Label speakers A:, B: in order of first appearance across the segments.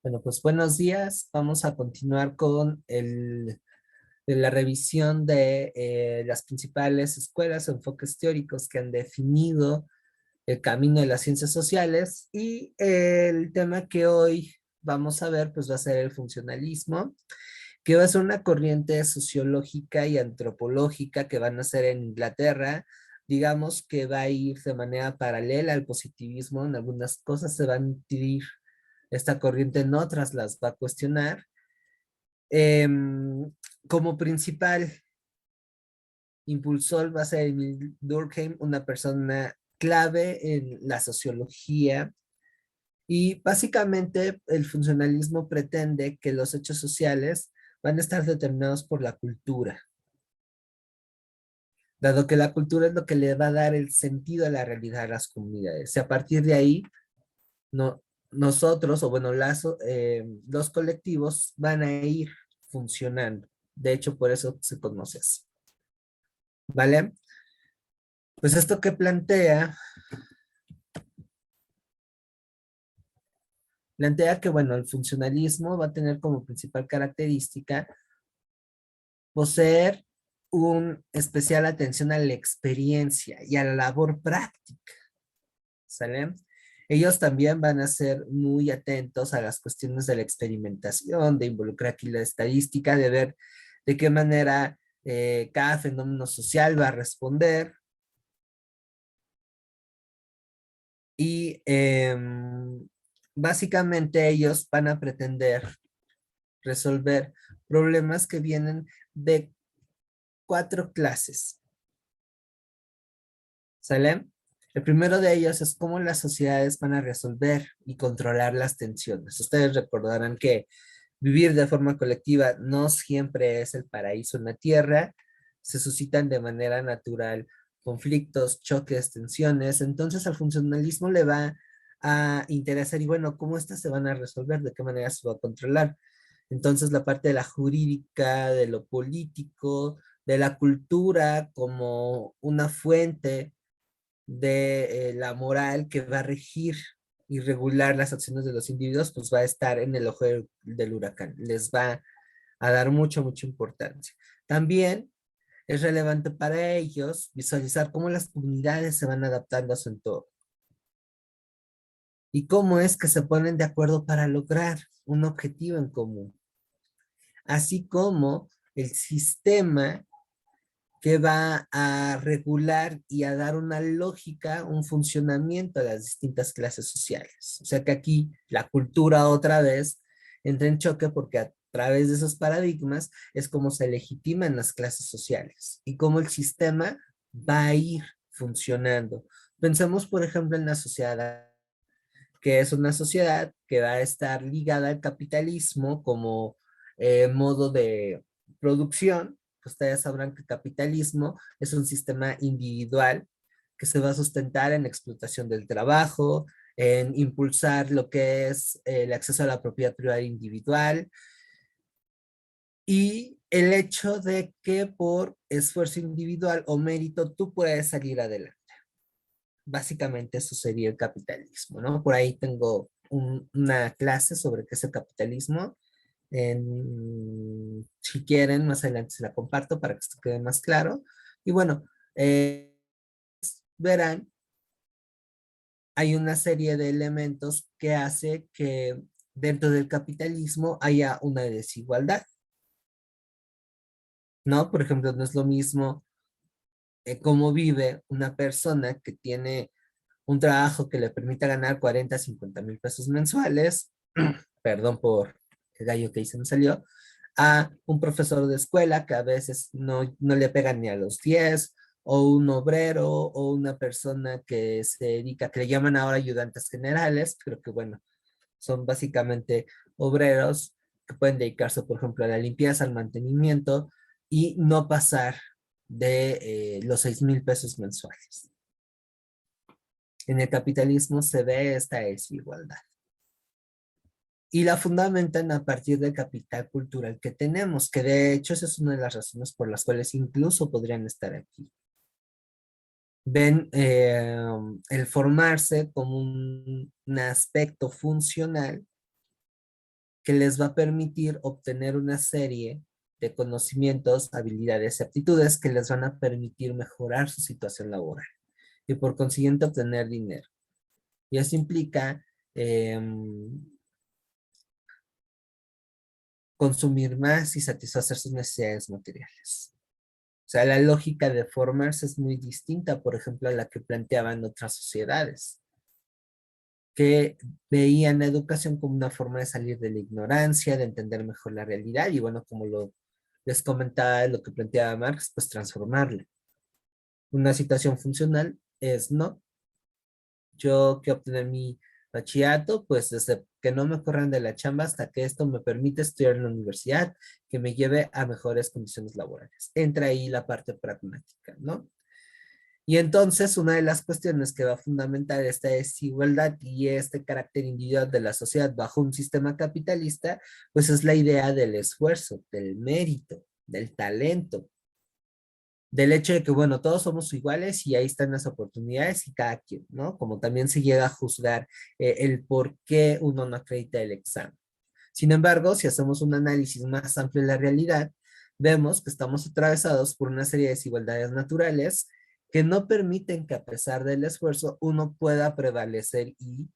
A: Bueno, pues buenos días. Vamos a continuar con la revisión de las principales escuelas o enfoques teóricos que han definido el camino de las ciencias sociales. Y el tema que hoy vamos a ver, pues va a ser el funcionalismo, que va a ser una corriente sociológica y antropológica que van a ser en Inglaterra. Digamos que va a ir de manera paralela al positivismo. En algunas cosas se van a nutrir esta corriente, en otras las va a cuestionar. Em, Como principal impulsor va a ser Emil Durkheim, una persona clave en la sociología, y básicamente el funcionalismo pretende que los hechos sociales van a estar determinados por la cultura, dado que la cultura es lo que le va a dar el sentido a la realidad a las comunidades. Y a partir de ahí, no, nosotros, o bueno, los colectivos van a ir funcionando. De hecho, por eso se conoce así. ¿Vale? Pues esto que plantea que, bueno, el funcionalismo va a tener como principal característica poseer un especial atención a la experiencia y a la labor práctica, ¿sale? Ellos también van a ser muy atentos a las cuestiones de la experimentación, de involucrar aquí la estadística, de ver de qué manera cada fenómeno social va a responder. Y básicamente ellos van a pretender resolver problemas que vienen de cuatro clases, ¿sale? El primero de ellos es cómo las sociedades van a resolver y controlar las tensiones. Ustedes recordarán que vivir de forma colectiva no siempre es el paraíso en la tierra, se suscitan de manera natural conflictos, choques, tensiones. Entonces al funcionalismo le va a interesar, y bueno, ¿cómo estas se van a resolver? ¿De qué manera se va a controlar? Entonces la parte de la jurídica, de lo político, de la cultura como una fuente de la moral que va a regir y regular las acciones de los individuos, pues va a estar en el ojo del huracán. Les va a dar mucha importancia. También es relevante para ellos visualizar cómo las comunidades se van adaptando a su entorno y cómo es que se ponen de acuerdo para lograr un objetivo en común, así como el sistema que va a regular y a dar una lógica, un funcionamiento a las distintas clases sociales. O sea que aquí la cultura otra vez entra en choque, porque a través de esos paradigmas es como se legitiman las clases sociales y cómo el sistema va a ir funcionando. Pensemos, por ejemplo, en la sociedad, que es una sociedad que va a estar ligada al capitalismo como modo de producción. Ustedes sabrán que el capitalismo es un sistema individual que se va a sustentar en explotación del trabajo, en impulsar lo que es el acceso a la propiedad privada individual, y el hecho de que por esfuerzo individual o mérito tú puedes salir adelante. Básicamente eso sería el capitalismo, ¿no? Por ahí tengo una clase sobre qué es el capitalismo. Si quieren, más adelante se la comparto para que esto quede más claro. Y bueno, verán, hay una serie de elementos que hace que dentro del capitalismo haya una desigualdad, ¿no? Por ejemplo, no es lo mismo cómo vive una persona que tiene un trabajo que le permita ganar 40, 50 mil pesos mensuales, perdón por el gallo que ahí se me salió, a un profesor de escuela que a veces no le pegan ni a los 10, o un obrero, o una persona que se dedica, que le llaman ahora ayudantes generales, creo que bueno, son básicamente obreros que pueden dedicarse, por ejemplo, a la limpieza, al mantenimiento, y no pasar de los 6,000 pesos mensuales. En el capitalismo se ve esta desigualdad y la fundamentan a partir del capital cultural que tenemos, que de hecho esa es una de las razones por las cuales incluso podrían estar aquí. Ven el formarse como un aspecto funcional que les va a permitir obtener una serie de conocimientos, habilidades y aptitudes que les van a permitir mejorar su situación laboral y por consiguiente obtener dinero. Y eso implica consumir más y satisfacer sus necesidades materiales. O sea, la lógica de formarse es muy distinta, por ejemplo, a la que planteaban otras sociedades, que veían la educación como una forma de salir de la ignorancia, de entender mejor la realidad y bueno, como les comentaba, lo que planteaba Marx, pues transformarla. Una situación funcional es no, yo que obtener mi bachillerato, pues desde que no me corran de la chamba hasta que esto me permite estudiar en la universidad, que me lleve a mejores condiciones laborales. Entra ahí la parte pragmática, ¿no? Y entonces una de las cuestiones que va a fundamentar esta desigualdad y este carácter individual de la sociedad bajo un sistema capitalista, pues es la idea del esfuerzo, del mérito, del talento, del hecho de que, bueno, todos somos iguales y ahí están las oportunidades y cada quien, ¿no? Como también se llega a juzgar el por qué uno no acredita el examen. Sin embargo, si hacemos un análisis más amplio de la realidad, vemos que estamos atravesados por una serie de desigualdades naturales que no permiten que a pesar del esfuerzo uno pueda prevalecer y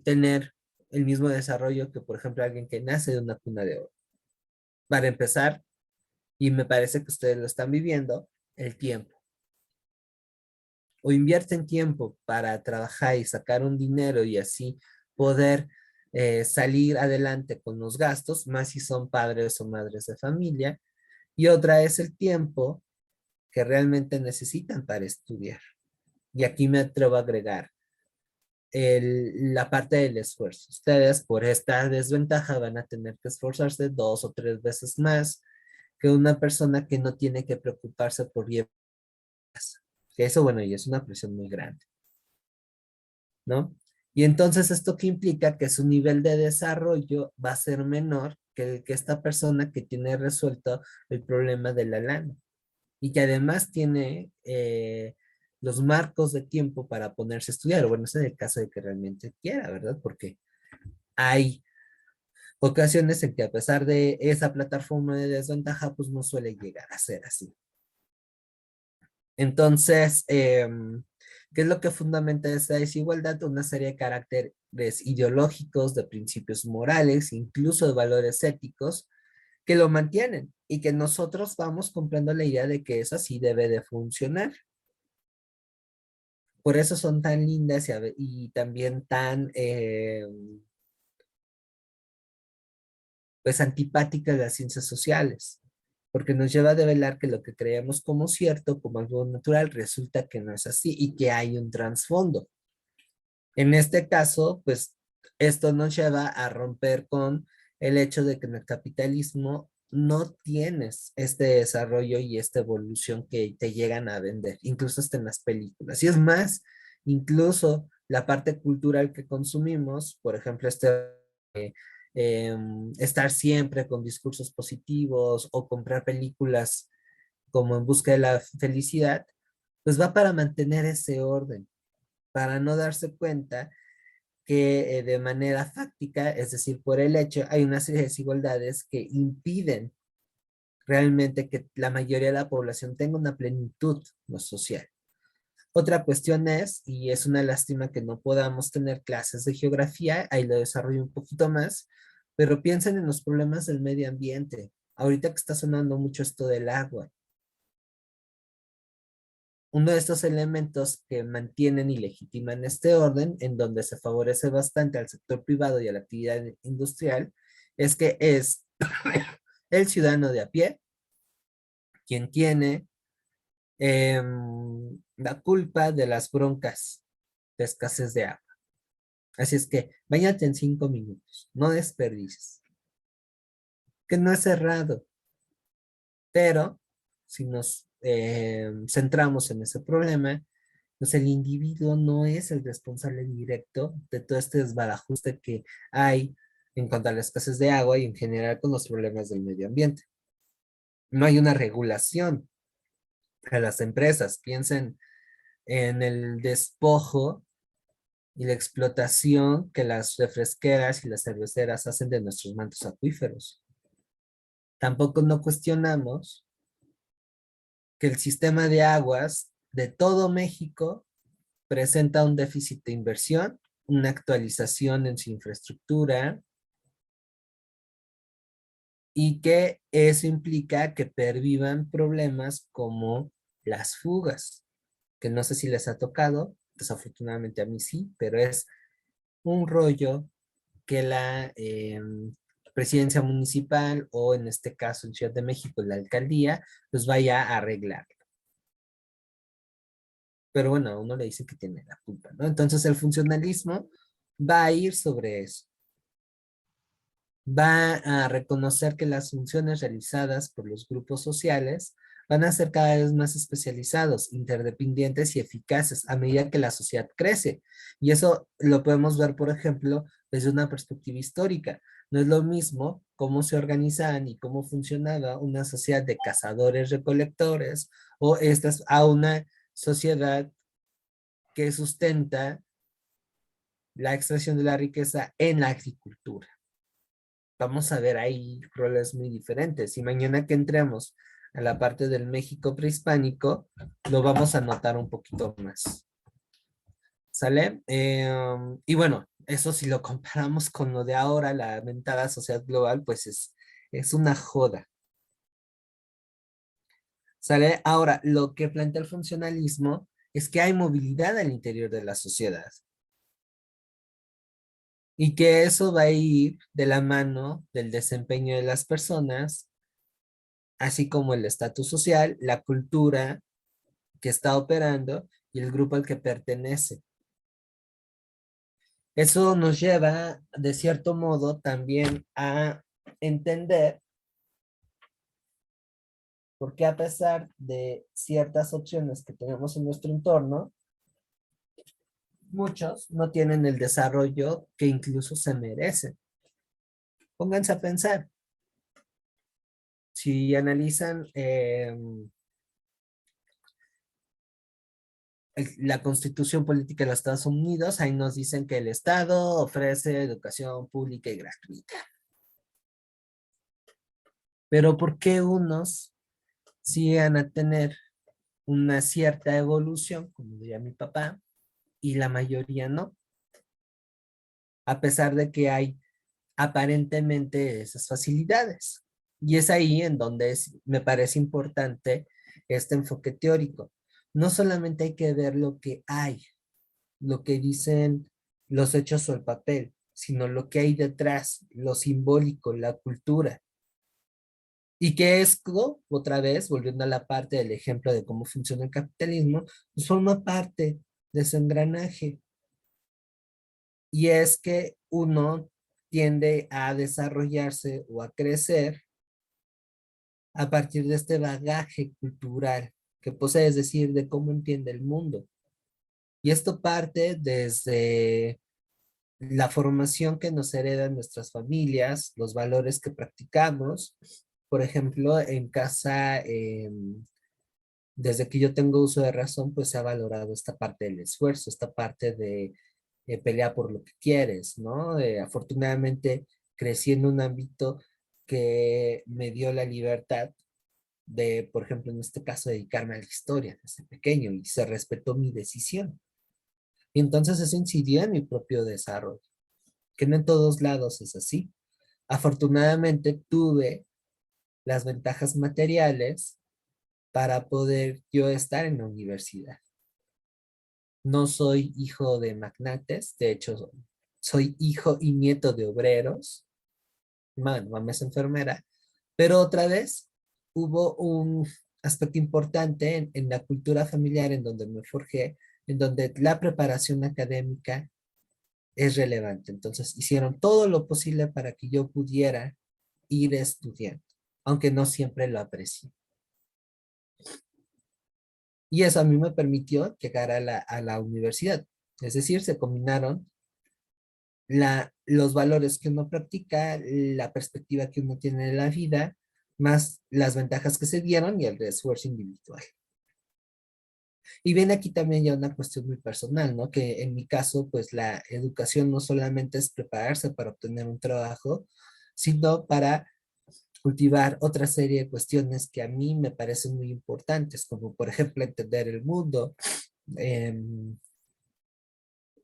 A: tener el mismo desarrollo que, por ejemplo, alguien que nace de una cuna de oro. Para empezar, y me parece que ustedes lo están viviendo, el tiempo. O invierten tiempo para trabajar y sacar un dinero y así poder salir adelante con los gastos, más si son padres o madres de familia. Y otra es el tiempo que realmente necesitan para estudiar. Y aquí me atrevo a agregar la parte del esfuerzo. Ustedes por esta desventaja van a tener que esforzarse 2 o 3 veces más que una persona que no tiene que preocuparse por llevar. Que eso, bueno, y es una presión muy grande, ¿no? Y entonces esto que implica que su nivel de desarrollo va a ser menor que el que esta persona que tiene resuelto el problema de la lana y que además tiene los marcos de tiempo para ponerse a estudiar. Bueno, es en el caso de que realmente quiera, ¿verdad? Porque hay ocasiones en que a pesar de esa plataforma de desventaja, pues no suele llegar a ser así. Entonces, ¿qué es lo que fundamenta esta desigualdad? Una serie de caracteres ideológicos, de principios morales, incluso de valores éticos, que lo mantienen y que nosotros vamos comprando la idea de que eso así debe de funcionar. Por eso son tan lindas y también tan pues antipáticas las ciencias sociales, porque nos lleva a develar que lo que creemos como cierto, como algo natural, resulta que no es así y que hay un trasfondo. En este caso, pues esto nos lleva a romper con el hecho de que en el capitalismo no tienes este desarrollo y esta evolución que te llegan a vender, incluso hasta en las películas. Y es más, incluso la parte cultural que consumimos, por ejemplo, estar siempre con discursos positivos o comprar películas como En busca de la felicidad, pues va para mantener ese orden, para no darse cuenta que de manera fáctica, es decir, por el hecho, hay una serie de desigualdades que impiden realmente que la mayoría de la población tenga una plenitud no social. Otra cuestión es, y es una lástima que no podamos tener clases de geografía, ahí lo desarrollo un poquito más, pero piensen en los problemas del medio ambiente. Ahorita que está sonando mucho esto del agua, uno de estos elementos que mantienen y legitiman este orden, en donde se favorece bastante al sector privado y a la actividad industrial, es que es el ciudadano de a pie quien tiene la culpa de las broncas de escasez de agua. Así es que bañate en 5 minutos, no desperdices, que no es cerrado, pero si nos centramos en ese problema, pues el individuo no es el responsable directo de todo este desbarajuste que hay en cuanto a la escasez de agua y en general con los problemas del medio ambiente. No hay una regulación a las empresas. Piensen en el despojo y la explotación que las refresqueras y las cerveceras hacen de nuestros mantos acuíferos. Tampoco no cuestionamos que el sistema de aguas de todo México presenta un déficit de inversión, una actualización en su infraestructura y que eso implica que pervivan problemas como las fugas, que no sé si les ha tocado, desafortunadamente a mí sí, pero es un rollo que la presidencia municipal o en este caso en Ciudad de México la alcaldía pues vaya a arreglar. Pero bueno, a uno le dice que tiene la culpa, ¿no? Entonces el funcionalismo va a ir sobre eso. Va a reconocer que las funciones realizadas por los grupos sociales van a ser cada vez más especializados, interdependientes y eficaces a medida que la sociedad crece. Y eso lo podemos ver, por ejemplo, desde una perspectiva histórica. No es lo mismo cómo se organizaban y cómo funcionaba una sociedad de cazadores-recolectores o estas a una sociedad que sustenta la extracción de la riqueza en la agricultura. Vamos a ver ahí roles muy diferentes. Y mañana que entremos a la parte del México prehispánico, lo vamos a notar un poquito más. ¿Sale? Y bueno, eso si lo comparamos con lo de ahora, la mentada sociedad global, pues es una joda. ¿Sale? Ahora, lo que plantea el funcionalismo es que hay movilidad al interior de la sociedad y que eso va a ir de la mano del desempeño de las personas, así como el estatus social, la cultura que está operando y el grupo al que pertenece. Eso nos lleva, de cierto modo, también a entender por qué a pesar de ciertas opciones que tenemos en nuestro entorno, muchos no tienen el desarrollo que incluso se merecen. Pónganse a pensar, si analizan la constitución política de los Estados Unidos, ahí nos dicen que el Estado ofrece educación pública y gratuita. Pero ¿por qué unos sí van a tener una cierta evolución, como diría mi papá, y la mayoría no? A pesar de que hay aparentemente esas facilidades. Y es ahí en donde me parece importante este enfoque teórico. No solamente hay que ver lo que hay, lo que dicen los hechos o el papel, sino lo que hay detrás, lo simbólico, la cultura. Y que esto, otra vez, volviendo a la parte del ejemplo de cómo funciona el capitalismo, pues forma parte de ese engranaje. Y es que uno tiende a desarrollarse o a crecer a partir de este bagaje cultural que posee, es decir, de cómo entiende el mundo. Y esto parte desde la formación que nos heredan nuestras familias, los valores que practicamos. Por ejemplo, en casa, desde que yo tengo uso de razón, pues se ha valorado esta parte del esfuerzo, esta parte de pelear por lo que quieres, ¿no? Afortunadamente crecí en un ámbito que me dio la libertad de, por ejemplo, en este caso, dedicarme a la historia desde pequeño y se respetó mi decisión. Y entonces eso incidió en mi propio desarrollo, que no en todos lados es así. Afortunadamente tuve las ventajas materiales para poder yo estar en la universidad. No soy hijo de magnates, de hecho, soy hijo y nieto de obreros. Mamá es enfermera, pero otra vez hubo un aspecto importante en la cultura familiar en donde me forjé, en donde la preparación académica es relevante. Entonces hicieron todo lo posible para que yo pudiera ir estudiando, aunque no siempre lo aprecié. Y eso a mí me permitió llegar a la universidad. Es decir, se combinaron los valores que uno practica, la perspectiva que uno tiene de la vida, más las ventajas que se dieron y el esfuerzo individual. Y viene aquí también ya una cuestión muy personal, ¿no? Que en mi caso, pues la educación no solamente es prepararse para obtener un trabajo, sino para cultivar otra serie de cuestiones que a mí me parecen muy importantes, como por ejemplo entender el mundo, em,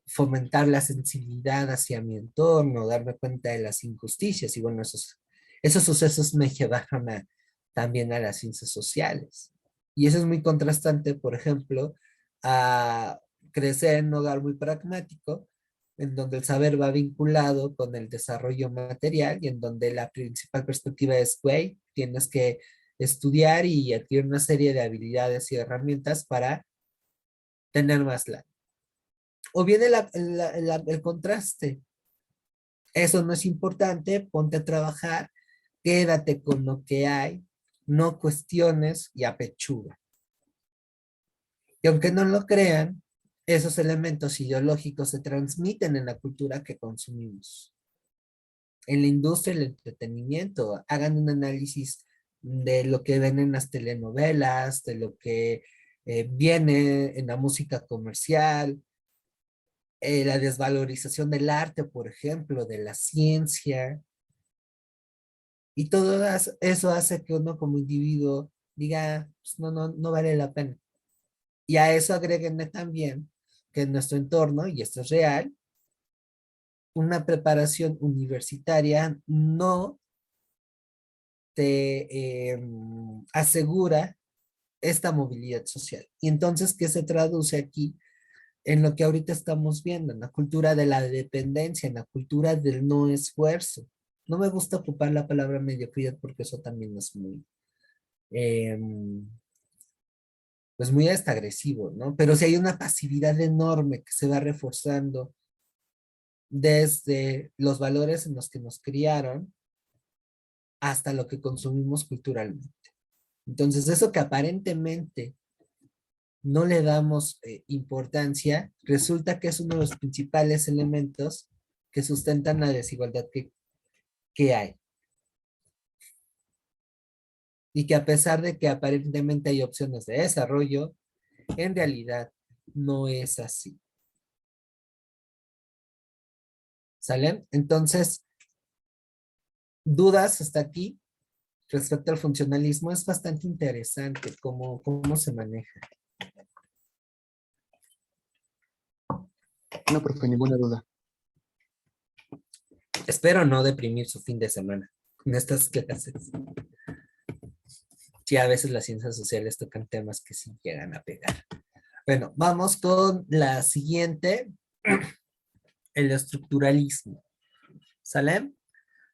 A: fomentar la sensibilidad hacia mi entorno, darme cuenta de las injusticias y bueno, esos sucesos me llevaron también a las ciencias sociales. Y eso es muy contrastante, por ejemplo, a crecer en un hogar muy pragmático, en donde el saber va vinculado con el desarrollo material y en donde la principal perspectiva es, güey, tienes que estudiar y adquirir una serie de habilidades y herramientas para tener más lana. O viene el contraste. Eso no es importante, ponte a trabajar, quédate con lo que hay, no cuestiones y apechuga. Y aunque no lo crean, esos elementos ideológicos se transmiten en la cultura que consumimos. En la industria del entretenimiento, hagan un análisis de lo que ven en las telenovelas, de lo que viene en la música comercial, la desvalorización del arte, por ejemplo, de la ciencia, y todo eso hace que uno como individuo diga, pues, no vale la pena. Y a eso agréguenle también que en nuestro entorno, y esto es real, una preparación universitaria no te asegura esta movilidad social. Y entonces, ¿qué se traduce aquí? En lo que ahorita estamos viendo, en la cultura de la dependencia, en la cultura del no esfuerzo. No me gusta ocupar la palabra mediocridad porque eso también es muy, eh, pues muy hasta agresivo, ¿no? Pero si hay una pasividad enorme que se va reforzando desde los valores en los que nos criaron hasta lo que consumimos culturalmente. Entonces, eso que aparentemente no le damos importancia, resulta que es uno de los principales elementos que sustentan la desigualdad que hay. Y que a pesar de que aparentemente hay opciones de desarrollo, en realidad no es así. ¿Salen? Entonces, dudas hasta aquí respecto al funcionalismo. Es bastante interesante cómo se maneja.
B: No, profe, ninguna duda.
A: Espero no deprimir su fin de semana con estas clases. Sí, a veces las ciencias sociales tocan temas que sí llegan a pegar. Bueno, vamos con la siguiente, el estructuralismo. ¿Sale?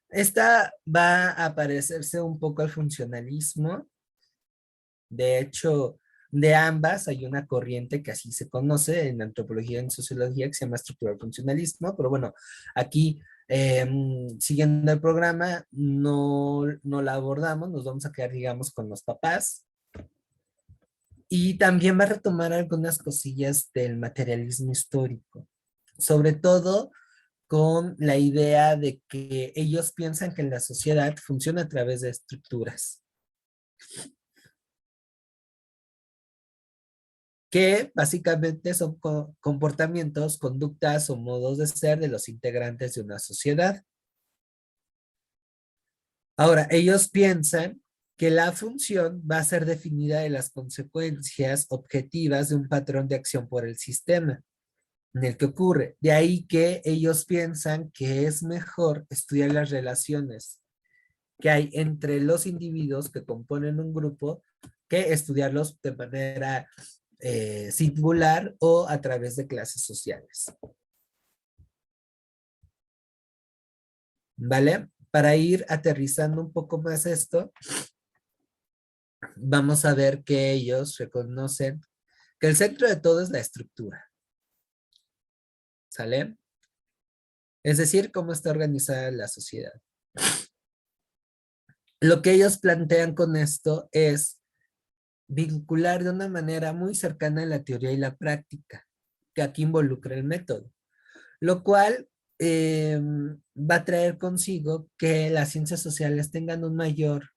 A: Esta va a parecerse un poco al funcionalismo. De hecho, de ambas hay una corriente que así se conoce en antropología y en sociología que se llama estructural funcionalismo, pero bueno, aquí siguiendo el programa no la abordamos, nos vamos a quedar, digamos, con los papás. Y también va a retomar algunas cosillas del materialismo histórico, sobre todo con la idea de que ellos piensan que la sociedad funciona a través de estructuras, que básicamente son comportamientos, conductas o modos de ser de los integrantes de una sociedad. Ahora, ellos piensan que la función va a ser definida de las consecuencias objetivas de un patrón de acción por el sistema en el que ocurre. De ahí que ellos piensan que es mejor estudiar las relaciones que hay entre los individuos que componen un grupo que estudiarlos de manera singular o a través de clases sociales. ¿Vale? Para ir aterrizando un poco más esto, vamos a ver que ellos reconocen que el centro de todo es la estructura. ¿Sale? Es decir, cómo está organizada la sociedad. Lo que ellos plantean con esto es vincular de una manera muy cercana la teoría y la práctica, que aquí involucra el método, lo cual va a traer consigo que las ciencias sociales tengan un mayor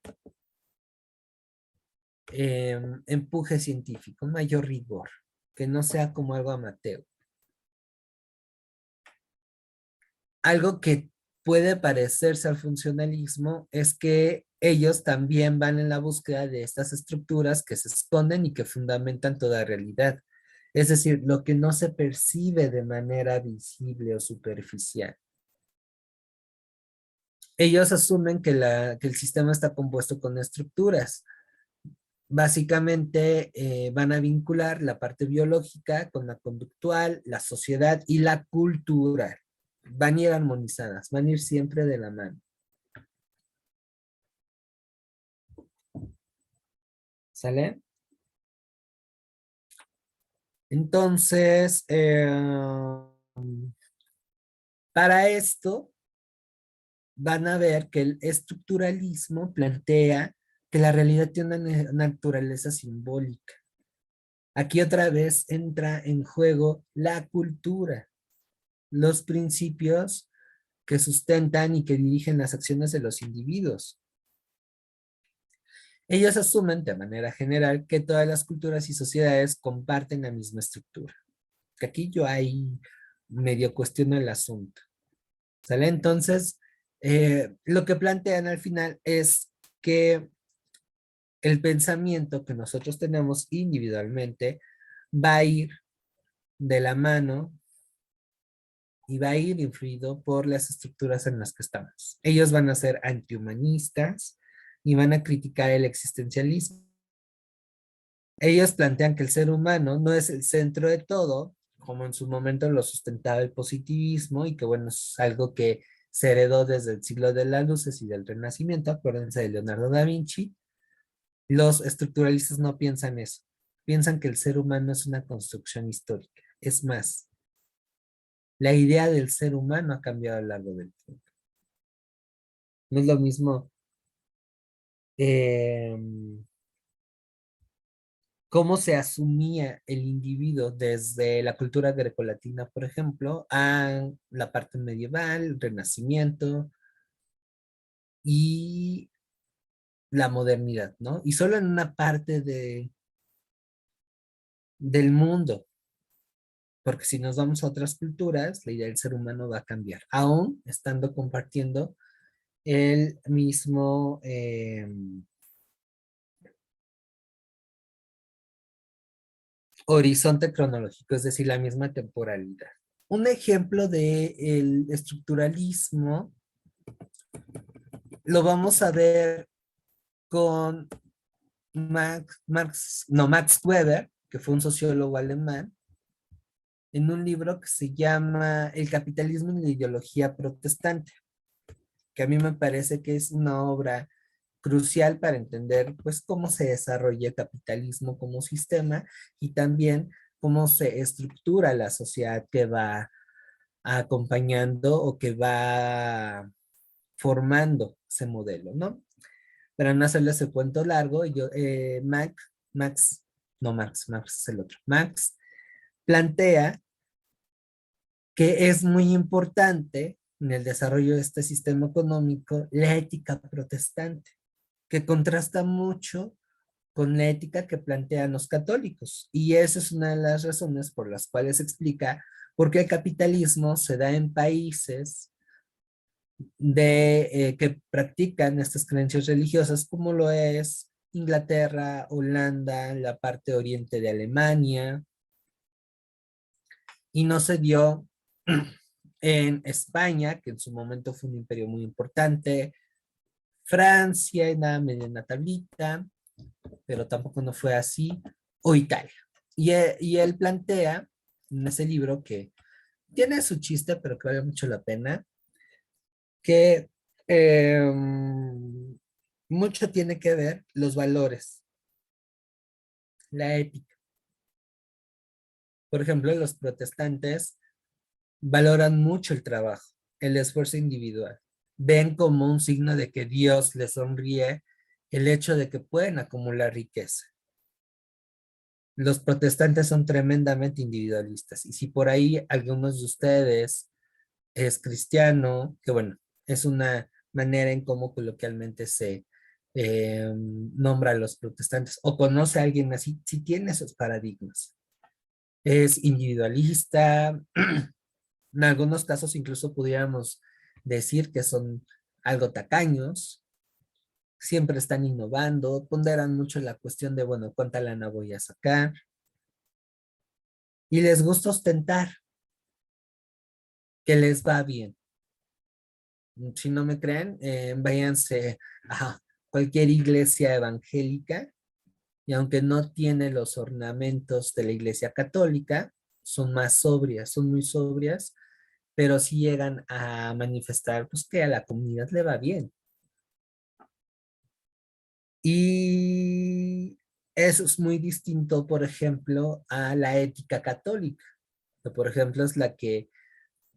A: empuje científico, un mayor rigor, que no sea como algo amateur. Algo que puede parecerse al funcionalismo es que ellos también van en la búsqueda de estas estructuras que se esconden y que fundamentan toda realidad. Es decir, lo que no se percibe de manera visible o superficial. Ellos asumen que, que el sistema está compuesto con estructuras. Básicamente van a vincular la parte biológica con la conductual, la sociedad y la cultura. Van a ir armonizadas, van a ir siempre de la mano. ¿Sale? Entonces, para esto van a ver que el estructuralismo plantea que la realidad tiene una naturaleza simbólica. Aquí otra vez entra en juego la cultura, los principios que sustentan y que dirigen las acciones de los individuos. Ellos asumen de manera general que todas las culturas y sociedades comparten la misma estructura. Que aquí yo ahí medio cuestiono el asunto. ¿Sale? Entonces, lo que plantean al final es que el pensamiento que nosotros tenemos individualmente va a ir de la mano y va a ir influido por las estructuras en las que estamos. Ellos van a ser antihumanistas y van a criticar el existencialismo. Ellos plantean que el ser humano no es el centro de todo, como en su momento lo sustentaba el positivismo, y que bueno, es algo que se heredó desde el siglo de las luces y del Renacimiento. Acuérdense de Leonardo da Vinci. Los estructuralistas no piensan eso. Piensan que el ser humano es una construcción histórica. Es más, la idea del ser humano ha cambiado a lo largo del tiempo. No es lo mismo eh, cómo se asumía el individuo desde la cultura grecolatina, por ejemplo, a la parte medieval, Renacimiento y la modernidad, ¿no? Y solo en una parte del mundo, porque si nos vamos a otras culturas, la idea del ser humano va a cambiar, aún estando compartiendo el mismo horizonte cronológico, es decir, la misma temporalidad. Un ejemplo de el estructuralismo lo vamos a ver con Max Weber, que fue un sociólogo alemán, en un libro que se llama El capitalismo y la ideología protestante, que a mí me parece que es una obra crucial para entender pues cómo se desarrolla el capitalismo como sistema y también cómo se estructura la sociedad que va acompañando o que va formando ese modelo, ¿no? Para no hacerles el cuento largo, Max, no Max es el otro, Max plantea que es muy importante en el desarrollo de este sistema económico la ética protestante, que contrasta mucho con la ética que plantean los católicos. Y esa es una de las razones por las cuales explica por qué el capitalismo se da en países que practican estas creencias religiosas, como lo es Inglaterra, Holanda, la parte oriente de Alemania, y no se dio en España, que en su momento fue un imperio muy importante, Francia, en la media tablita, pero tampoco no fue así, o Italia. Y él plantea en ese libro que tiene su chiste, pero que vale mucho la pena, que mucho tiene que ver los valores, la ética. Por ejemplo, los protestantes valoran mucho el trabajo, el esfuerzo individual. Ven como un signo de que Dios les sonríe el hecho de que pueden acumular riqueza. Los protestantes son tremendamente individualistas. Y si por ahí algunos de ustedes es cristiano, que bueno, es una manera en cómo coloquialmente se nombra a los protestantes o conoce a alguien así, si tiene esos paradigmas. Es individualista, en algunos casos incluso pudiéramos decir que son algo tacaños, siempre están innovando, ponderan mucho la cuestión de, bueno, ¿cuánta lana voy a sacar? Y les gusta ostentar que les va bien. Si no me creen, váyanse a cualquier iglesia evangélica y aunque no tiene los ornamentos de la iglesia católica, son más sobrias, son muy sobrias, pero sí llegan a manifestar pues, que a la comunidad le va bien. Y eso es muy distinto, por ejemplo, a la ética católica, que por ejemplo es la que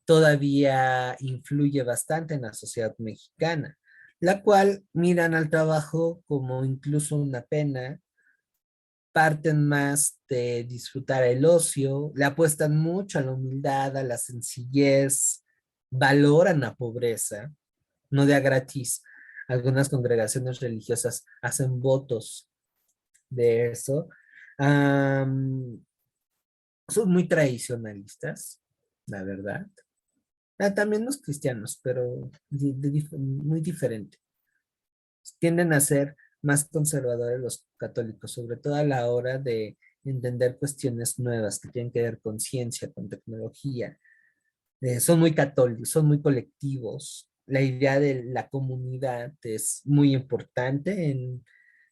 A: todavía influye bastante en la sociedad mexicana, la cual miran al trabajo como incluso una pena, parten más de disfrutar el ocio, le apuestan mucho a la humildad, a la sencillez, valoran la pobreza, no de a gratis. Algunas congregaciones religiosas hacen votos de eso. Am, Son muy tradicionalistas, la verdad. También los cristianos, pero muy diferente. Tienden a ser más conservadores los católicos, sobre todo a la hora de entender cuestiones nuevas que tienen que ver con ciencia, con tecnología. Son muy católicos, son muy colectivos. La idea de la comunidad es muy importante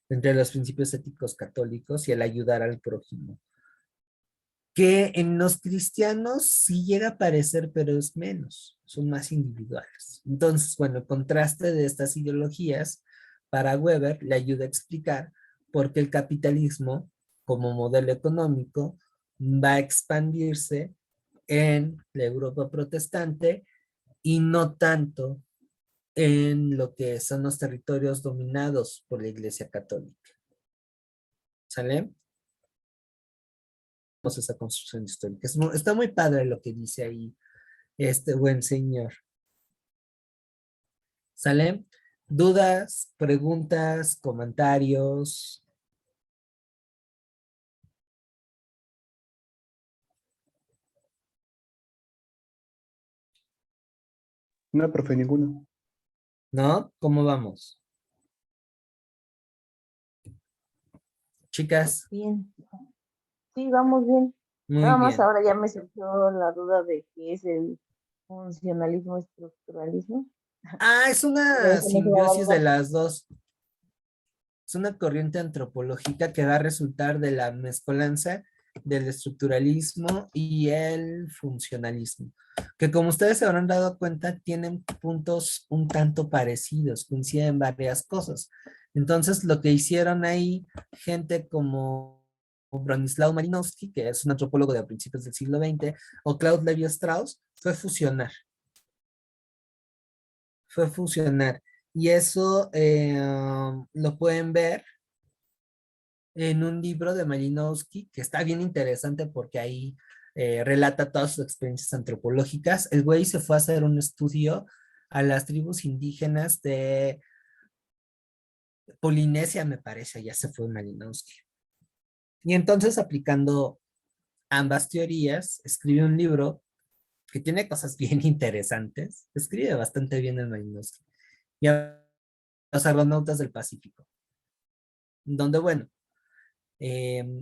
A: entre los principios éticos católicos y el ayudar al prójimo. Que en los cristianos sí llega a aparecer, pero es menos, son más individuales. Entonces, bueno, el contraste de estas ideologías para Weber le ayuda a explicar por qué el capitalismo como modelo económico va a expandirse en la Europa protestante y no tanto en lo que son los territorios dominados por la Iglesia Católica. ¿Sale? Pues esa construcción histórica. Está muy padre lo que dice ahí este buen señor. ¿Sale? ¿Dudas, preguntas, comentarios?
B: No, profe, ninguno.
A: ¿No? ¿Cómo vamos? Chicas,
C: Bien, sí, vamos bien.
A: muy
C: Nada más
A: bien.
C: ahora ya me surgió la duda de qué es el funcionalismo estructuralismo,
A: Es
C: pero
A: una
C: eso me quedaba
A: simbiosis de
C: duda.
A: las dos. Es una corriente antropológica que va a resultar de la mezcolanza del estructuralismo y el funcionalismo, que como ustedes se habrán dado cuenta, tienen puntos un tanto parecidos, coinciden en varias cosas. Entonces, lo que hicieron ahí, gente como Bronislaw Malinowski, que es un antropólogo de principios del siglo XX, o Claude Lévi-Strauss, fue fusionar. Y eso lo pueden ver en un libro de Malinowski que está bien interesante porque ahí relata todas sus experiencias antropológicas. El güey se fue a hacer un estudio a las tribus indígenas de Polinesia, me parece, ya se fue Malinowski. Y entonces, aplicando ambas teorías, escribe un libro que tiene cosas bien interesantes. Escribe bastante bien el Malinowski. Y a los argonautas del Pacífico, donde, bueno,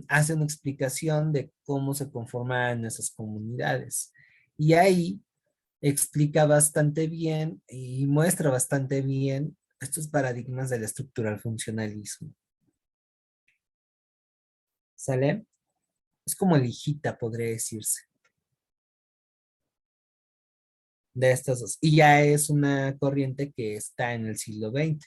A: hace una explicación de cómo se conforman esas comunidades. Y ahí explica bastante bien y muestra bastante bien estos paradigmas del estructural funcionalismo. ¿Sale? Es como el hijita, podría decirse, de estas dos. Y ya es una corriente que está en el siglo XX.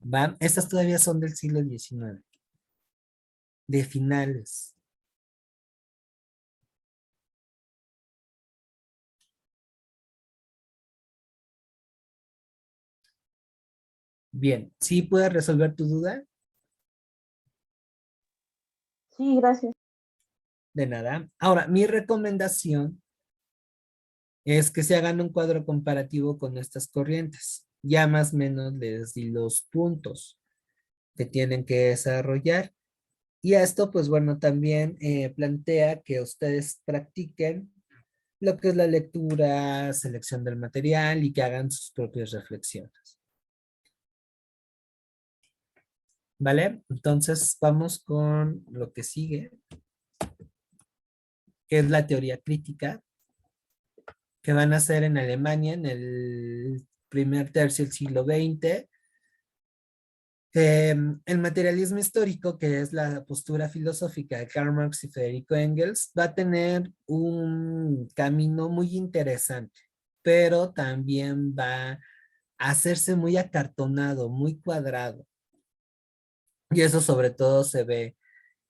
A: ¿Va? Estas todavía son del siglo XIX, de finales. Bien, ¿sí puedes resolver tu duda?
C: Sí, gracias.
A: De nada. Ahora, mi recomendación es que se hagan un cuadro comparativo con estas corrientes. Ya más o menos les di los puntos que tienen que desarrollar. Y esto, pues bueno, también plantea que ustedes practiquen lo que es la lectura, selección del material y que hagan sus propias reflexiones. ¿Vale? Entonces vamos con lo que sigue, que es la teoría crítica, que van a ser en Alemania en el primer tercio del siglo XX. El materialismo histórico, que es la postura filosófica de Karl Marx y Federico Engels, va a tener un camino muy interesante, pero también va a hacerse muy acartonado, muy cuadrado. Y eso sobre todo se ve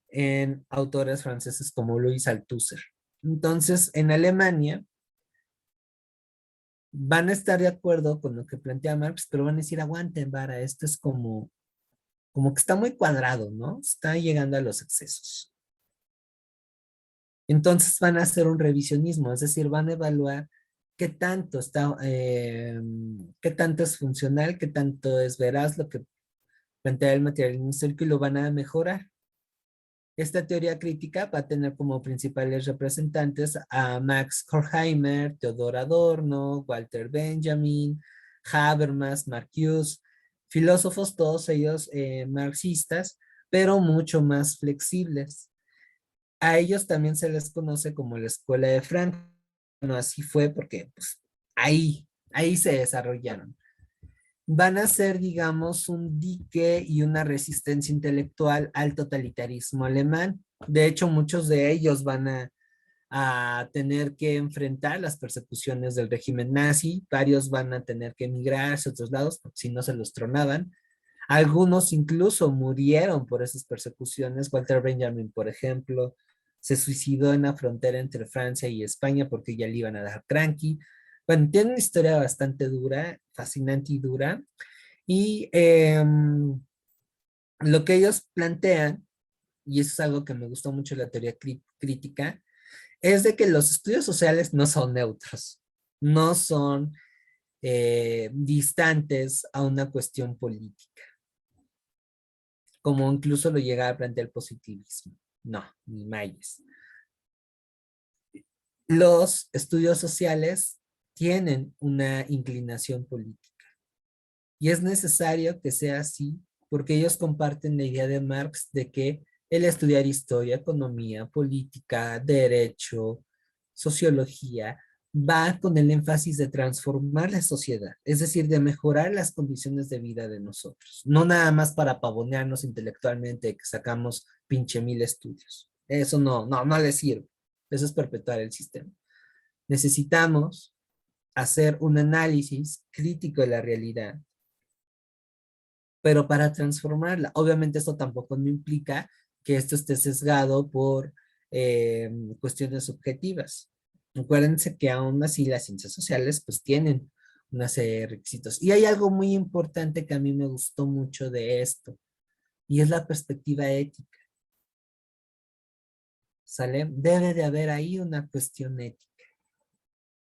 A: en autores franceses como Louis Althusser. Entonces, en Alemania van a estar de acuerdo con lo que plantea Marx, pero van a decir, aguanten, vara, esto es como que está muy cuadrado, ¿no? Está llegando a los excesos. Entonces van a hacer un revisionismo, es decir, van a evaluar qué tanto está, qué tanto es funcional, qué tanto es veraz lo que plantea el materialismo histórico y lo van a mejorar. Esta teoría crítica va a tener como principales representantes a Max Horkheimer, Theodor Adorno, Walter Benjamin, Habermas, Marcuse, filósofos todos ellos marxistas, pero mucho más flexibles. A ellos también se les conoce como la Escuela de Frankfurt. Bueno, así fue porque pues, ahí se desarrollaron. Van a ser, digamos, un dique y una resistencia intelectual al totalitarismo alemán. De hecho, muchos de ellos van a tener que enfrentar las persecuciones del régimen nazi, varios van a tener que emigrar a otros lados, porque si no se los tronaban. Algunos incluso murieron por esas persecuciones. Walter Benjamin, por ejemplo, se suicidó en la frontera entre Francia y España porque ya le iban a dar cranky. Bueno, tiene una historia bastante dura, fascinante y dura. Y lo que ellos plantean, y eso es algo que me gustó mucho de la teoría crítica, es de que los estudios sociales no son neutros, no son distantes a una cuestión política, como incluso lo llega a plantear el positivismo. No, ni mayes. Los estudios sociales tienen una inclinación política y es necesario que sea así porque ellos comparten la idea de Marx de que el estudiar historia, economía, política, derecho, sociología, va con el énfasis de transformar la sociedad, es decir, de mejorar las condiciones de vida de nosotros, no nada más para pavonearnos intelectualmente que sacamos pinche mil estudios. Eso no les sirve. Eso es perpetuar el sistema. Necesitamos hacer un análisis crítico de la realidad, pero para transformarla. Obviamente esto tampoco no implica que esto esté sesgado por cuestiones subjetivas. Acuérdense que aún así las ciencias sociales pues tienen una serie de requisitos. Y hay algo muy importante que a mí me gustó mucho de esto, y es la perspectiva ética. ¿Sale? Debe de haber ahí una cuestión ética.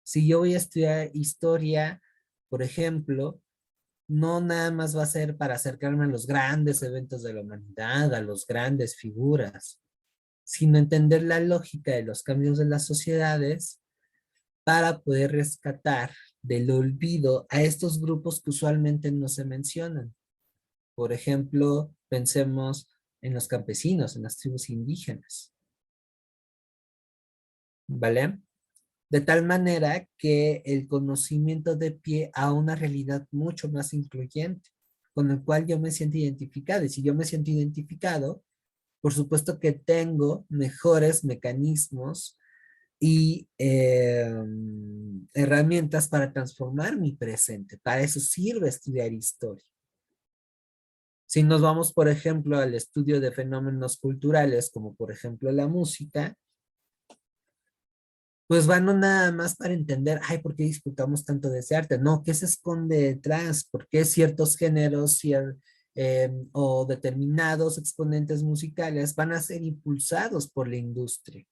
A: Si yo voy a estudiar historia, por ejemplo, no nada más va a ser para acercarme a los grandes eventos de la humanidad, a las grandes figuras, sino entender la lógica de los cambios de las sociedades para poder rescatar del olvido a estos grupos que usualmente no se mencionan. Por ejemplo, pensemos en los campesinos, en las tribus indígenas, ¿vale? De tal manera que el conocimiento de pie a una realidad mucho más incluyente, con el cual yo me siento identificado. Y si yo me siento identificado, por supuesto que tengo mejores mecanismos y herramientas para transformar mi presente. Para eso sirve estudiar historia. Si nos vamos, por ejemplo, al estudio de fenómenos culturales, como por ejemplo la música, pues van no nada más para entender, ay, ¿por qué disfrutamos tanto de ese arte? No, ¿qué se esconde detrás? ¿Por qué ciertos géneros o determinados exponentes musicales van a ser impulsados por la industria?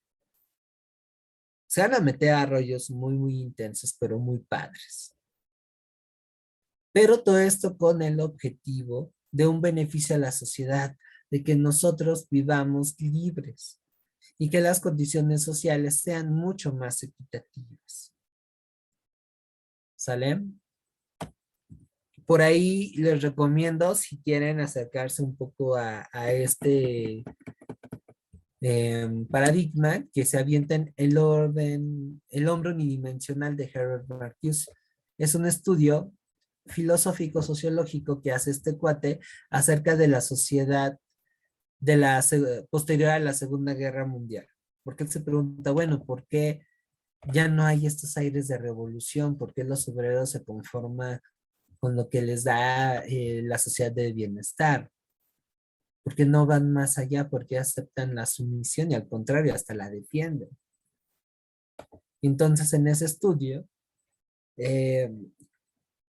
A: Se van a meter a rollos muy, muy intensos, pero muy padres. Pero todo esto con el objetivo de un beneficio a la sociedad, de que nosotros vivamos libres y que las condiciones sociales sean mucho más equitativas. ¿Sale? Por ahí les recomiendo, si quieren acercarse un poco a este paradigma, que se avienten el hombre unidimensional de Herbert Marcuse. Es un estudio filosófico sociológico que hace este cuate acerca de la sociedad de posterior a la Segunda Guerra Mundial. Porque él se pregunta, bueno, ¿por qué ya no hay estos aires de revolución? ¿Por qué los obreros se conforman con lo que les da la sociedad de bienestar? ¿Por qué no van más allá? ¿Por qué aceptan la sumisión y al contrario, hasta la defienden? Entonces, en ese estudio, eh,